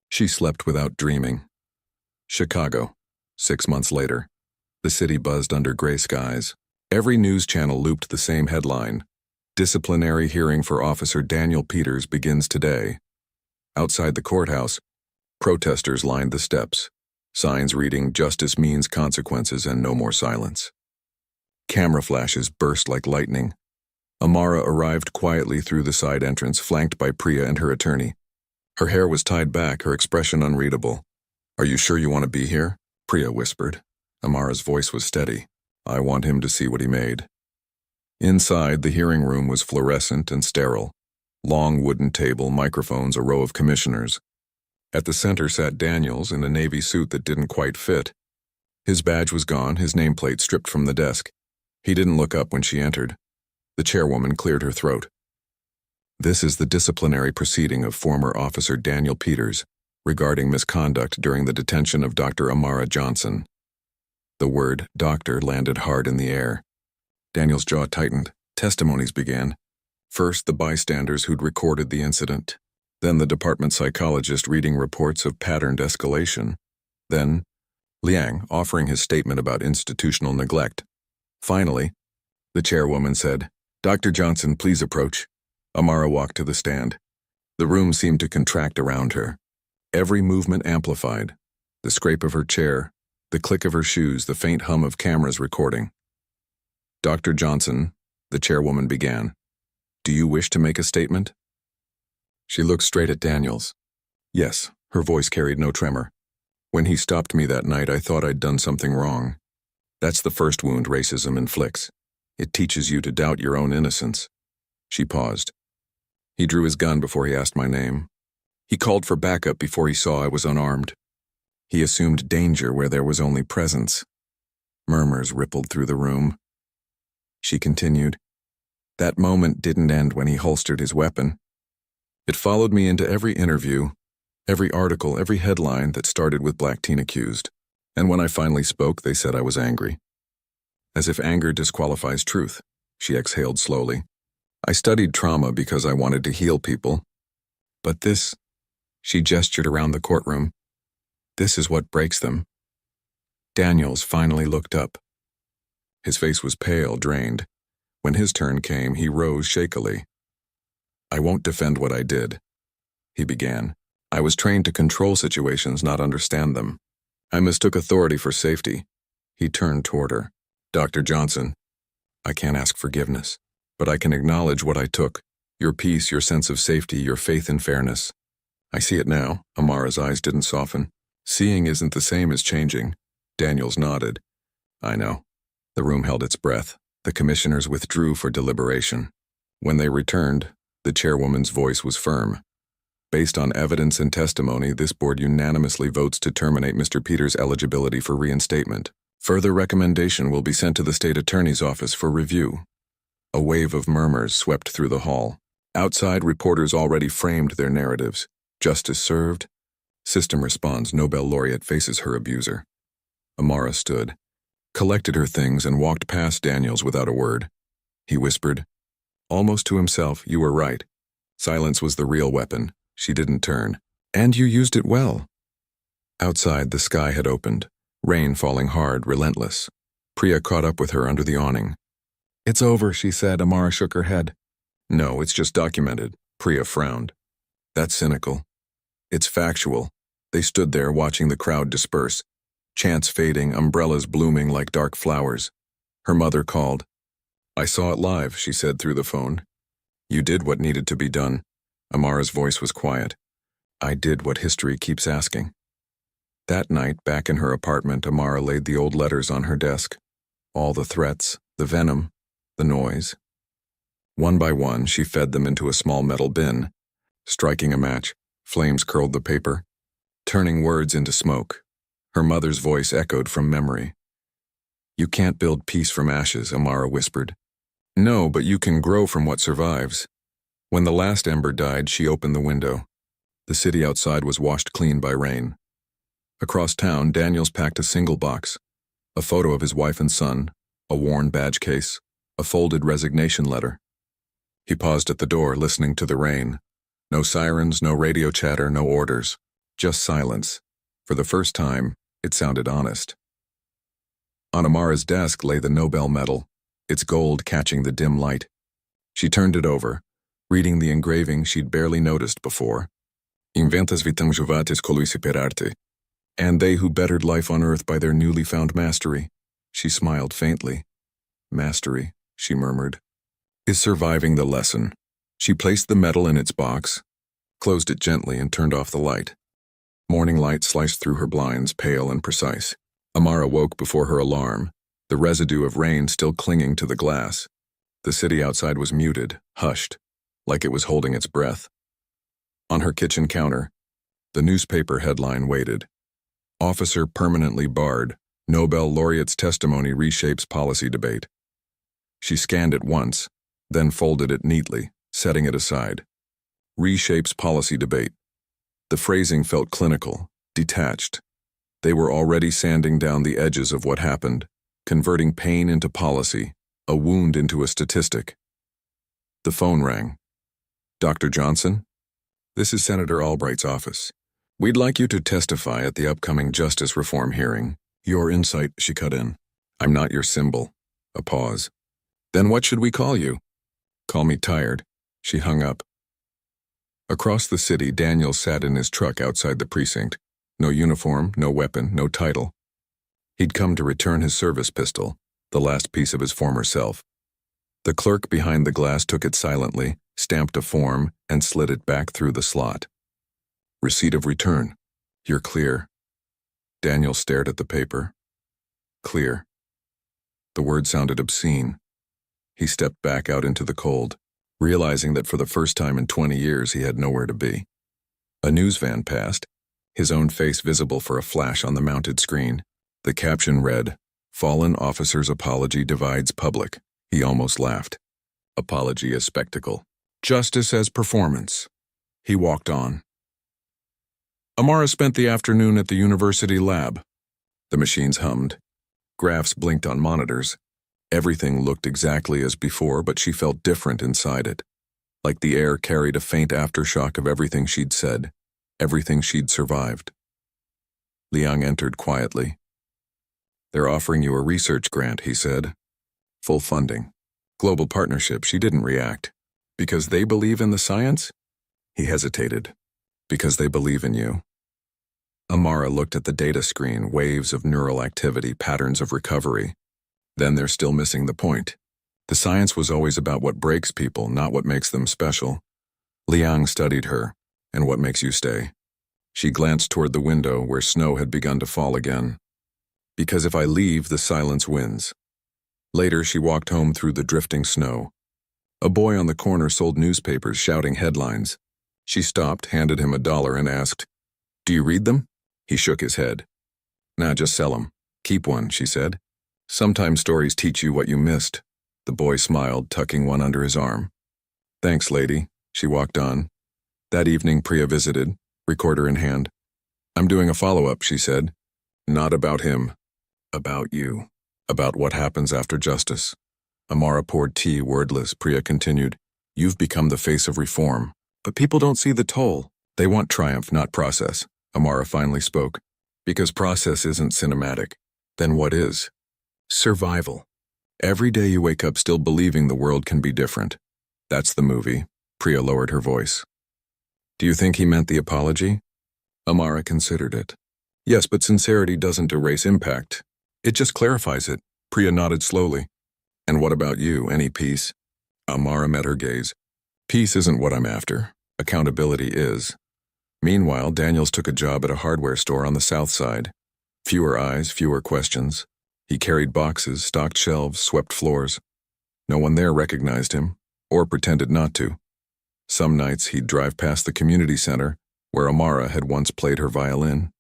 she slept without dreaming. Chicago, 6 months later. The city buzzed under gray skies. Every news channel looped the same headline. Disciplinary hearing for Officer Daniel Peters begins today. Outside the courthouse, protesters lined the steps, signs reading "Justice means consequences and no more silence." Camera flashes burst like lightning. Amara arrived quietly through the side entrance, flanked by Priya and her attorney. Her hair was tied back, her expression unreadable. "Are you sure you want to be here?" Priya whispered. Amara's voice was steady. "I want him to see what he made." Inside, the hearing room was fluorescent and sterile. Long wooden table, microphones, a row of commissioners. At the center sat Daniels in a navy suit that didn't quite fit. His badge was gone, his nameplate stripped from the desk. He didn't look up when she entered. The chairwoman cleared her throat. "This is the disciplinary proceeding of former Officer Daniel Peters regarding misconduct during the detention of Dr. Amara Johnson." The word "doctor" landed hard in the air. Daniel's jaw tightened. Testimonies began. First, the bystanders who'd recorded the incident. Then the department psychologist reading reports of patterned escalation. Then, Liang offering his statement about institutional neglect. Finally, the chairwoman said, "Dr. Johnson, please approach." Amara walked to the stand. The room seemed to contract around her. Every movement amplified. The scrape of her chair, the click of her shoes, the faint hum of cameras recording. "Dr. Johnson," the chairwoman began, "do you wish to make a statement?" She looked straight at Daniels. "Yes," her voice carried no tremor. "When he stopped me that night, I thought I'd done something wrong. That's the first wound racism inflicts. It teaches you to doubt your own innocence." She paused. "He drew his gun before he asked my name. He called for backup before he saw I was unarmed. He assumed danger where there was only presence." Murmurs rippled through the room. She continued, "That moment didn't end when he holstered his weapon. It followed me into every interview, every article, every headline that started with black teen accused. And when I finally spoke, they said I was angry. As if anger disqualifies truth." She exhaled slowly. "I studied trauma because I wanted to heal people. But this," she gestured around the courtroom, "this is what breaks them." Daniels finally looked up. His face was pale, drained. When his turn came, he rose shakily. "I won't defend what I did," he began. "I was trained to control situations, not understand them. I mistook authority for safety." He turned toward her. "Dr. Johnson, I can't ask forgiveness, but I can acknowledge what I took. Your peace, your sense of safety, your faith in fairness. I see it now." Amara's eyes didn't soften. "Seeing isn't the same as changing." Daniels nodded. "I know." The room held its breath. The commissioners withdrew for deliberation. When they returned, the chairwoman's voice was firm. "Based on evidence and testimony, this board unanimously votes to terminate Mr. Peters' eligibility for reinstatement. Further recommendation will be sent to the state attorney's office for review." A wave of murmurs swept through the hall. Outside, reporters already framed their narratives. "Justice served." System responds, "Nobel laureate faces her abuser." Amara stood, collected her things, and walked past Daniels without a word. He whispered, almost to himself, "You were right. Silence was the real weapon." She didn't turn. "And you used it well." Outside, the sky had opened, rain falling hard, relentless. Priya caught up with her under the awning. "It's over," she said. Amara shook her head. "No, it's just documented." Priya frowned. "That's cynical. It's factual." They stood there watching the crowd disperse, chants fading, umbrellas blooming like dark flowers. Her mother called. "I saw it live," she said through the phone. "You did what needed to be done." Amara's voice was quiet. "I did what history keeps asking." That night, back in her apartment, Amara laid the old letters on her desk. All the threats, the venom, the noise. One by one, she fed them into a small metal bin. Striking a match, flames curled the paper, turning words into smoke. Her mother's voice echoed from memory. "You can't build peace from ashes," Amara whispered. "No, but you can grow from what survives." When the last ember died, she opened the window. The city outside was washed clean by rain. Across town, Daniels packed a single box, a photo of his wife and son, a worn badge case, a folded resignation letter. He paused at the door, listening to the rain. No sirens, no radio chatter, no orders. Just silence. For the first time, it sounded honest. On Amara's desk lay the Nobel medal, its gold catching the dim light. She turned it over, reading the engraving she'd barely noticed before. "Inventas vitam juvatis coluisse per arte." "And they who bettered life on earth by their newly found mastery." She smiled faintly. "Mastery," she murmured, "is surviving the lesson." She placed the medal in its box, closed it gently, and turned off the light. Morning light sliced through her blinds, pale and precise. Amara woke before her alarm, the residue of rain still clinging to the glass. The city outside was muted, hushed, like it was holding its breath. On her kitchen counter, the newspaper headline waited. "Officer permanently barred. Nobel laureate's testimony reshapes policy debate." She scanned it once, then folded it neatly, setting it aside. "Reshapes policy debate." The phrasing felt clinical, detached. They were already sanding down the edges of what happened, converting pain into policy, a wound into a statistic. The phone rang. "Dr. Johnson? This is Senator Albright's office. We'd like you to testify at the upcoming justice reform hearing. Your insight," she cut in. "I'm not your symbol." A pause. "Then what should we call you?" "Call me tired." She hung up. Across the city, Daniel sat in his truck outside the precinct. No uniform, no weapon, no title. He'd come to return his service pistol, the last piece of his former self. The clerk behind the glass took it silently, stamped a form, and slid it back through the slot. Receipt of return. You're clear. Daniel stared at the paper. Clear. The word sounded obscene. He stepped back out into the cold, realizing that for the first time in 20 years he had nowhere to be. A news van passed, his own face visible for a flash on the mounted screen. The caption read, "Fallen officer's apology divides public." He almost laughed. Apology as spectacle. Justice as performance. He walked on. Amara spent the afternoon at the university lab. The machines hummed. Graphs blinked on monitors. Everything looked exactly as before, but she felt different inside it. Like the air carried a faint aftershock of everything she'd said, everything she'd survived. Liang entered quietly. "They're offering you a research grant," he said. "Full funding. Global partnership." She didn't react. "Because they believe in the science?" He hesitated. "Because they believe in you." Amara looked at the data screen, waves of neural activity, patterns of recovery. Then they're still missing the point. The science was always about what breaks people, not what makes them special. Liang studied her. "And what makes you stay?" She glanced toward the window where snow had begun to fall again. "Because if I leave, the silence wins." Later, she walked home through the drifting snow. A boy on the corner sold newspapers, shouting headlines. She stopped, handed him $1, and asked, "Do you read them?" He shook his head. "Nah, just sell them. Keep one," she said. "Sometimes stories teach you what you missed." The boy smiled, tucking one under his arm. "Thanks, lady." She walked on. That evening, Priya visited, recorder in hand. "I'm doing a follow-up," she said. "Not about him. About you. About what happens after justice." Amara poured tea, wordless. Priya continued, "You've become the face of reform. But people don't see the toll. They want triumph, not process." Amara finally spoke. "Because process isn't cinematic. Then what is? Survival. Every day you wake up still believing the world can be different. That's the movie." Priya lowered her voice. "Do you think he meant the apology?" Amara considered it. "Yes, but sincerity doesn't erase impact. It just clarifies it." Priya nodded slowly. "And what about you? Any peace?" Amara met her gaze. "Peace isn't what I'm after. Accountability is." Meanwhile, Daniels took a job at a hardware store on the south side. Fewer eyes, fewer questions. He carried boxes, stocked shelves, swept floors. No one there recognized him, or pretended not to. Some nights he'd drive past the community center, where Amara had once played her violin.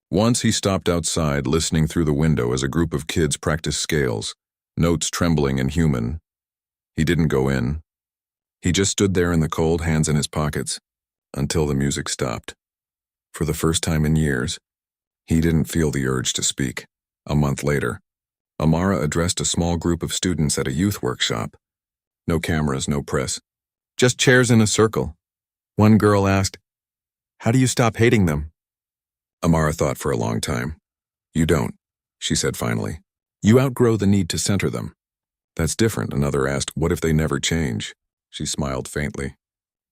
Once he stopped outside, listening through the window as a group of kids practiced scales, notes trembling and human. He didn't go in. He just stood there in the cold, hands in his pockets, until the music stopped. For the first time in years, he didn't feel the urge to speak. A month later, Amara addressed a small group of students at a youth workshop. No cameras, no press. Just chairs in a circle. One girl asked, "How do you stop hating them?" Amara thought for a long time. "You don't," she said finally. "You outgrow the need to center them." "That's different," another asked. "What if they never change?" She smiled faintly.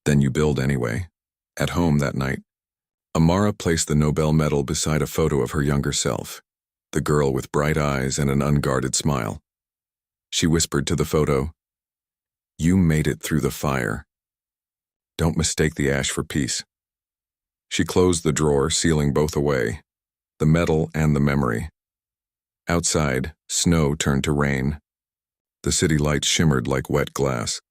"Then you build anyway." At home that night, Amara placed the Nobel medal beside a photo of her younger self, the girl with bright eyes and an unguarded smile. She whispered to the photo, "You made it through the fire. Don't mistake the ash for peace." She closed the drawer, sealing both away, the medal and the memory. Outside, snow turned to rain. The city lights shimmered like wet glass.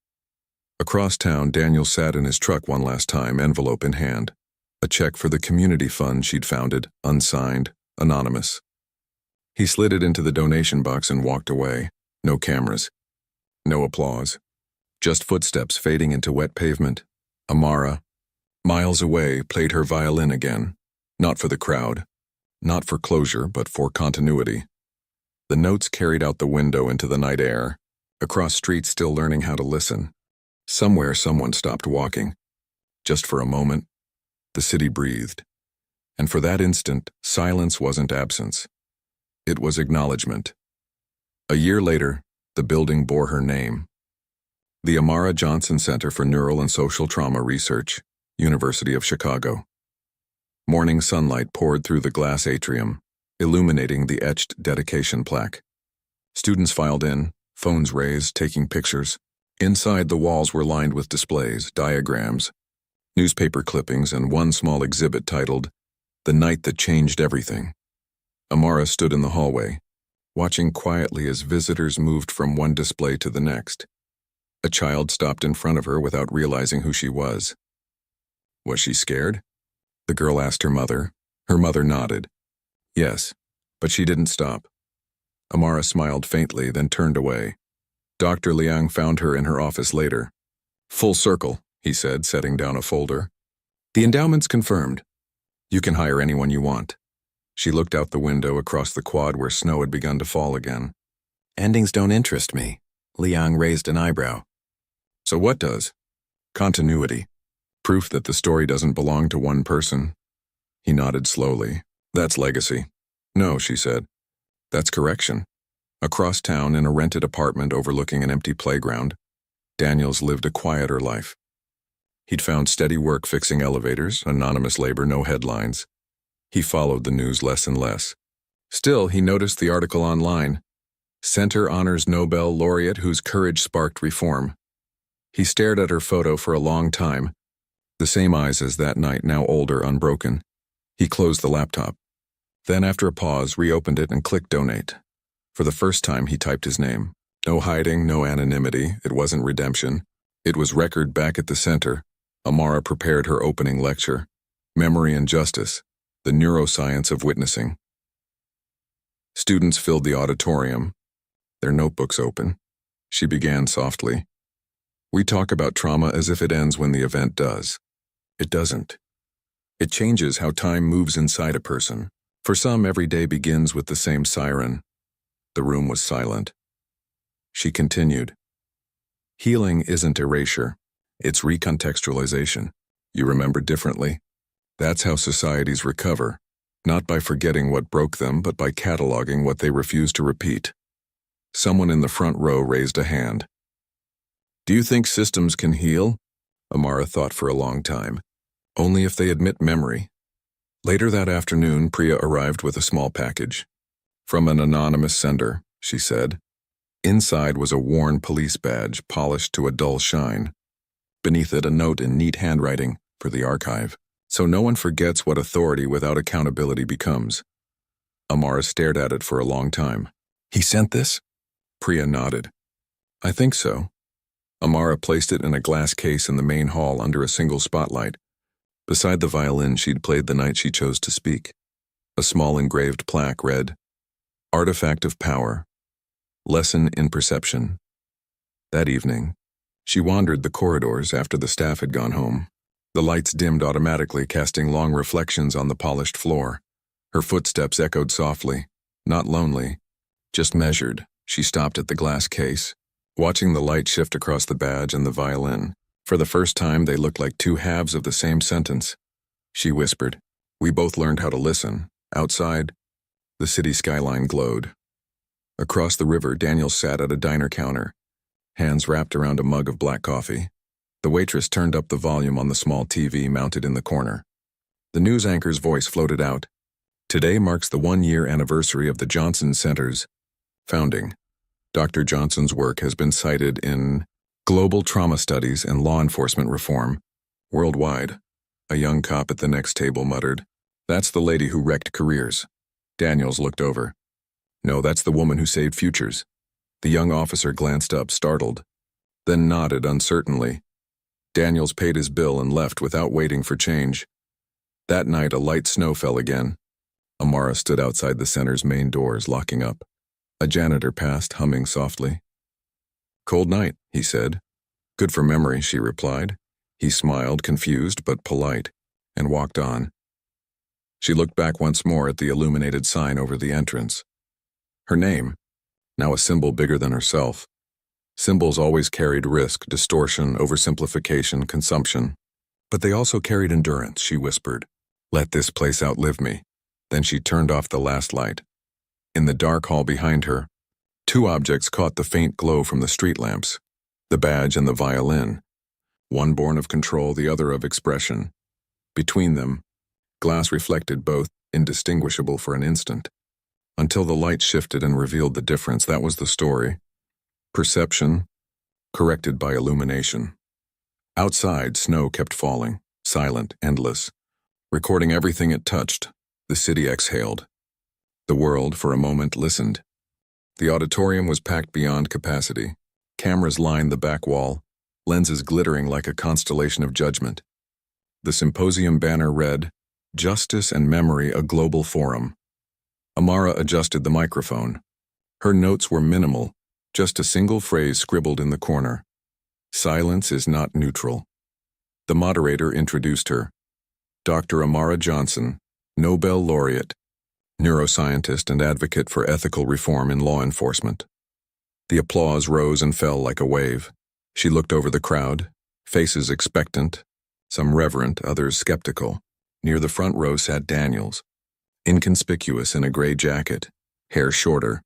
Across town, Daniel sat in his truck one last time, envelope in hand. A check for the community fund she'd founded, unsigned, anonymous. He slid it into the donation box and walked away. No cameras. No applause. Just footsteps fading into wet pavement. Amara, miles away, played her violin again. Not for the crowd. Not for closure, but for continuity. The notes carried out the window into the night air. Across streets, still learning how to listen. Somewhere, someone stopped walking. Just for a moment, the city breathed. And for that instant, silence wasn't absence. It was acknowledgement. A year later, the building bore her name. The Amara Johnson Center for Neural and Social Trauma Research. University of Chicago. Morning sunlight poured through the glass atrium, illuminating the etched dedication plaque. Students filed in, phones raised, taking pictures. Inside, the walls were lined with displays, diagrams, newspaper clippings, and one small exhibit titled, "The Night That Changed Everything." Amara stood in the hallway, watching quietly as visitors moved from one display to the next. A child stopped in front of her without realizing who she was. Was she scared? The girl asked her mother. Her mother nodded. Yes, but she didn't stop. Amara smiled faintly, then turned away. Dr. Liang found her in her office later. "Full circle," he said, setting down a folder. "The endowment's confirmed. You can hire anyone you want." She looked out the window across the quad where snow had begun to fall again. "Endings don't interest me." Liang raised an eyebrow. "So what does?" "Continuity. Proof that the story doesn't belong to one person." He nodded slowly. "That's legacy." "No," she said. "That's correction." Across town, in a rented apartment overlooking an empty playground, Daniels lived a quieter life. He'd found steady work fixing elevators, anonymous labor, no headlines. He followed the news less and less. Still, he noticed the article online. Center honors Nobel laureate whose courage sparked reform. He stared at her photo for a long time, the same eyes as that night, now older, unbroken. He closed the laptop. Then, after a pause, reopened it and clicked donate. For the first time, he typed his name. No hiding, no anonymity. It wasn't redemption. It was record back at the center. Amara prepared her opening lecture. Memory and Justice, the Neuroscience of Witnessing. Students filled the auditorium, their notebooks open. She began softly. "We talk about trauma as if it ends when the event does. It doesn't. It changes how time moves inside a person. For some, every day begins with the same siren." The room was silent. She continued. "Healing isn't erasure. It's recontextualization. You remember differently. That's how societies recover, not by forgetting what broke them, but by cataloging what they refuse to repeat." Someone in the front row raised a hand. "Do you think systems can heal?" Amara thought for a long time. "Only if they admit memory." Later that afternoon, Priya arrived with a small package. "From an anonymous sender," she said. Inside was a worn police badge, polished to a dull shine. Beneath it, a note in neat handwriting, "For the archive, so no one forgets what authority without accountability becomes." Amara stared at it for a long time. "He sent this?" Priya nodded. "I think so." Amara placed it in a glass case in the main hall under a single spotlight, beside the violin she'd played the night she chose to speak. A small engraved plaque read, "Artifact of Power. Lesson in Perception." That evening, she wandered the corridors after the staff had gone home. The lights dimmed automatically, casting long reflections on the polished floor. Her footsteps echoed softly, not lonely, just measured. She stopped at the glass case, watching the light shift across the badge and the violin. For the first time, they looked like two halves of the same sentence. She whispered, "We both learned how to listen." Outside, the city skyline glowed. Across the river, Daniel sat at a diner counter, hands wrapped around a mug of black coffee. The waitress turned up the volume on the small TV mounted in the corner. The news anchor's voice floated out. "Today marks the 1-year anniversary of the Johnson Center's founding. Dr. Johnson's work has been cited in global trauma studies and law enforcement reform worldwide." A young cop at the next table muttered, "That's the lady who wrecked careers." Daniels looked over. "No, that's the woman who saved futures." The young officer glanced up, startled, then nodded uncertainly. Daniels paid his bill and left without waiting for change. That night, a light snow fell again. Amara stood outside the center's main doors, locking up. A janitor passed, humming softly. "Cold night," he said. "Good for memory," she replied. He smiled, confused but polite, and walked on. She looked back once more at the illuminated sign over the entrance. Her name, now a symbol bigger than herself. Symbols always carried risk, distortion, oversimplification, consumption. But they also carried endurance, she whispered. "Let this place outlive me." Then she turned off the last light. In the dark hall behind her, two objects caught the faint glow from the street lamps, the badge and the violin. one born of control, the other of expression. Between them, glass reflected both, indistinguishable for an instant. Until the light shifted and revealed the difference, that was the story. Perception, corrected by illumination. Outside, snow kept falling, silent, endless. Recording everything it touched, the city exhaled. The world, for a moment, listened. The auditorium was packed beyond capacity. Cameras lined the back wall, lenses glittering like a constellation of judgment. The symposium banner read, "Justice and Memory, a Global Forum." Amara adjusted the microphone. Her notes were minimal, just a single phrase scribbled in the corner. Silence is not neutral. The moderator introduced her. Dr. Amara Johnson, Nobel laureate, neuroscientist and advocate for ethical reform in law enforcement. The applause rose and fell like a wave. She looked over the crowd, faces expectant, some reverent, others skeptical. Near the front row sat Daniels, inconspicuous in a gray jacket, hair shorter,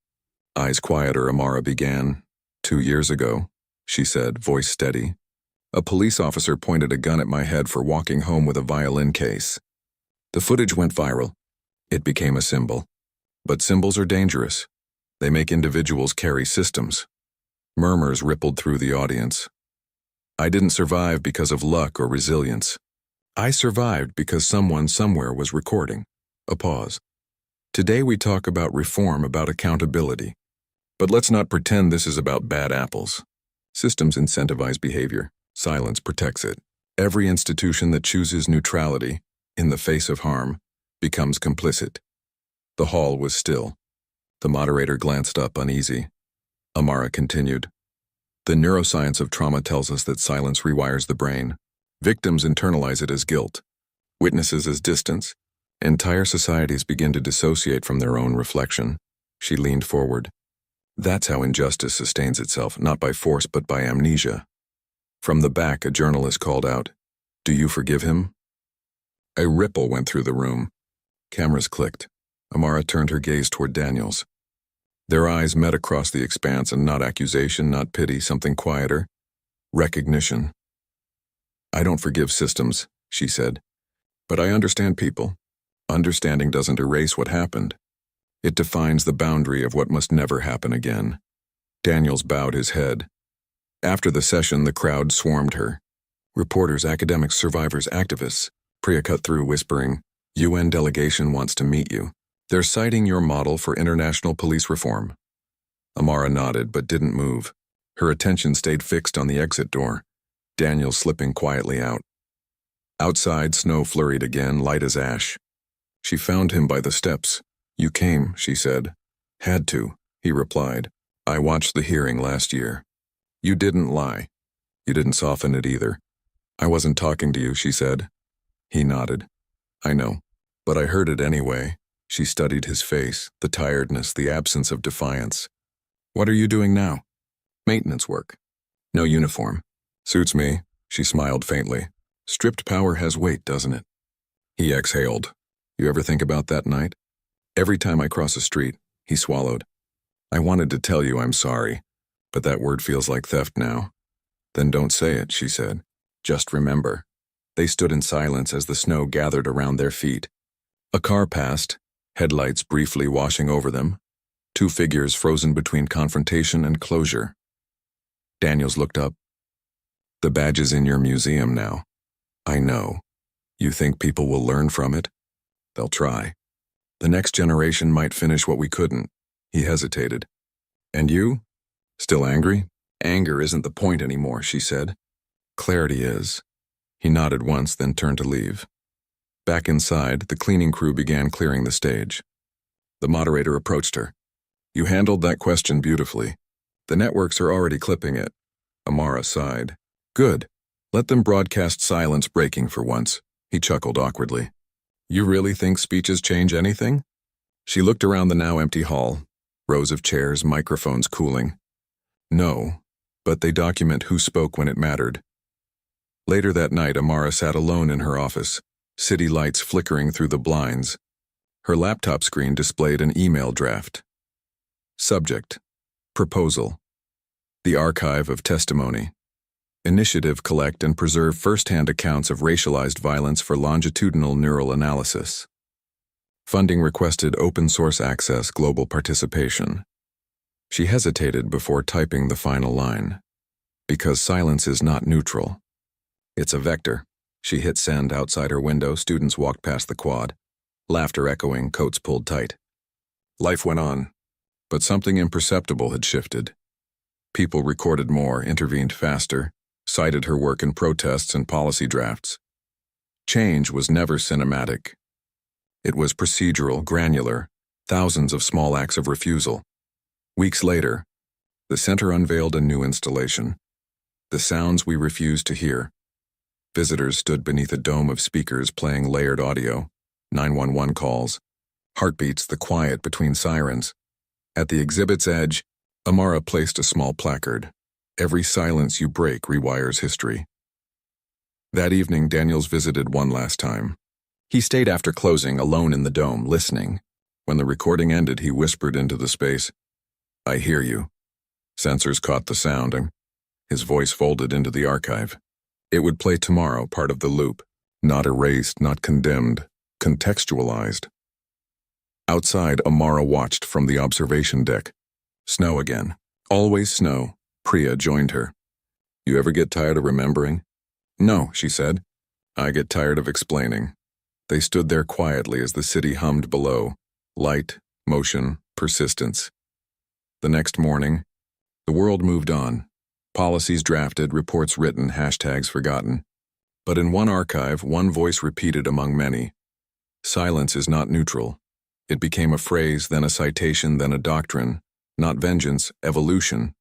eyes quieter. Amara began. 2 years ago, she said, voice steady. A police officer pointed a gun at my head for walking home with a violin case. The footage went viral. It became a symbol. But symbols are dangerous. They make individuals carry systems. Murmurs rippled through the audience. I didn't survive because of luck or resilience. I survived because someone somewhere was recording. A pause. Today we talk about reform, about accountability. But let's not pretend this is about bad apples. Systems incentivize behavior. Silence protects it. Every institution that chooses neutrality, in the face of harm, becomes complicit. The hall was still. The moderator glanced up, uneasy. Amara continued. The neuroscience of trauma tells us that silence rewires the brain. Victims internalize it as guilt. Witnesses as distance. Entire societies begin to dissociate from their own reflection. She leaned forward. That's how injustice sustains itself, not by force but by amnesia. From the back, a journalist called out, "Do you forgive him?" A ripple went through the room. Cameras clicked. Amara turned her gaze toward Daniels. Their eyes met across the expanse, and not accusation, not pity, something quieter. Recognition. I don't forgive systems, she said. But I understand people. Understanding doesn't erase what happened. It defines the boundary of what must never happen again. Daniels bowed his head. After the session, the crowd swarmed her. Reporters, academics, survivors, activists. Priya cut through, whispering, UN delegation wants to meet you. They're citing your model for international police reform. Amara nodded but didn't move. Her attention stayed fixed on the exit door. Daniel slipping quietly out. Outside, snow flurried again, light as ash. She found him by the steps. You came, she said. Had to, he replied. I watched the hearing last year. You didn't lie. You didn't soften it either. I wasn't talking to you, she said. He nodded. I know, but I heard it anyway. She studied his face, the tiredness, the absence of defiance. What are you doing now? Maintenance work. No uniform. Suits me, she smiled faintly. Stripped power has weight, doesn't it? He exhaled. You ever think about that night? Every time I cross a street, he swallowed. I wanted to tell you I'm sorry, but that word feels like theft now. Then don't say it, she said. Just remember. They stood in silence as the snow gathered around their feet. A car passed, headlights briefly washing over them. 2 figures frozen between confrontation and closure. Daniels looked up. The badge is in your museum now. I know. You think people will learn from it? They'll try. The next generation might finish what we couldn't. He hesitated. And you? Still angry? Anger isn't the point anymore, she said. Clarity is. He nodded once, then turned to leave. Back inside, the cleaning crew began clearing the stage. The moderator approached her. You handled that question beautifully. The networks are already clipping it. Amara sighed. Good. Let them broadcast silence breaking for once. He chuckled awkwardly. You really think speeches change anything? She looked around the now empty hall. Rows of chairs, microphones cooling. No, but they document who spoke when it mattered. Later that night, Amara sat alone in her office, city lights flickering through the blinds. Her laptop screen displayed an email draft. Subject: Proposal. The archive of testimony. Initiative: collect and preserve first-hand accounts of racialized violence for longitudinal neural analysis. Funding requested: open-source access, global participation. She hesitated before typing the final line. Because silence is not neutral. It's a vector. She hit send. Outside her window, students walked past the quad, laughter echoing, coats pulled tight. Life went on, but something imperceptible had shifted. People recorded more, intervened faster, cited her work in protests and policy drafts. Change was never cinematic. It was procedural, granular, thousands of small acts of refusal. Weeks later, the center unveiled a new installation. The sounds we refused to hear. Visitors stood beneath a dome of speakers playing layered audio, 911 calls, heartbeats, the quiet between sirens. At the exhibit's edge, Amara placed a small placard. Every silence you break rewires history. That evening, Daniels visited one last time. He stayed after closing, alone in the dome, listening. When the recording ended, he whispered into the space, "I hear you." Sensors caught the sound, and his voice folded into the archive. It would play tomorrow, part of the loop. Not erased, not condemned, contextualized. Outside, Amara watched from the observation deck. Snow again. Always snow. Priya joined her. "You ever get tired of remembering?" "No," she said. "I get tired of explaining." They stood there quietly as the city hummed below. Light, motion, persistence. The next morning, the world moved on. Policies drafted, reports written, hashtags forgotten. But in one archive, one voice repeated among many. Silence is not neutral. It became a phrase, then a citation, then a doctrine. Not vengeance, evolution.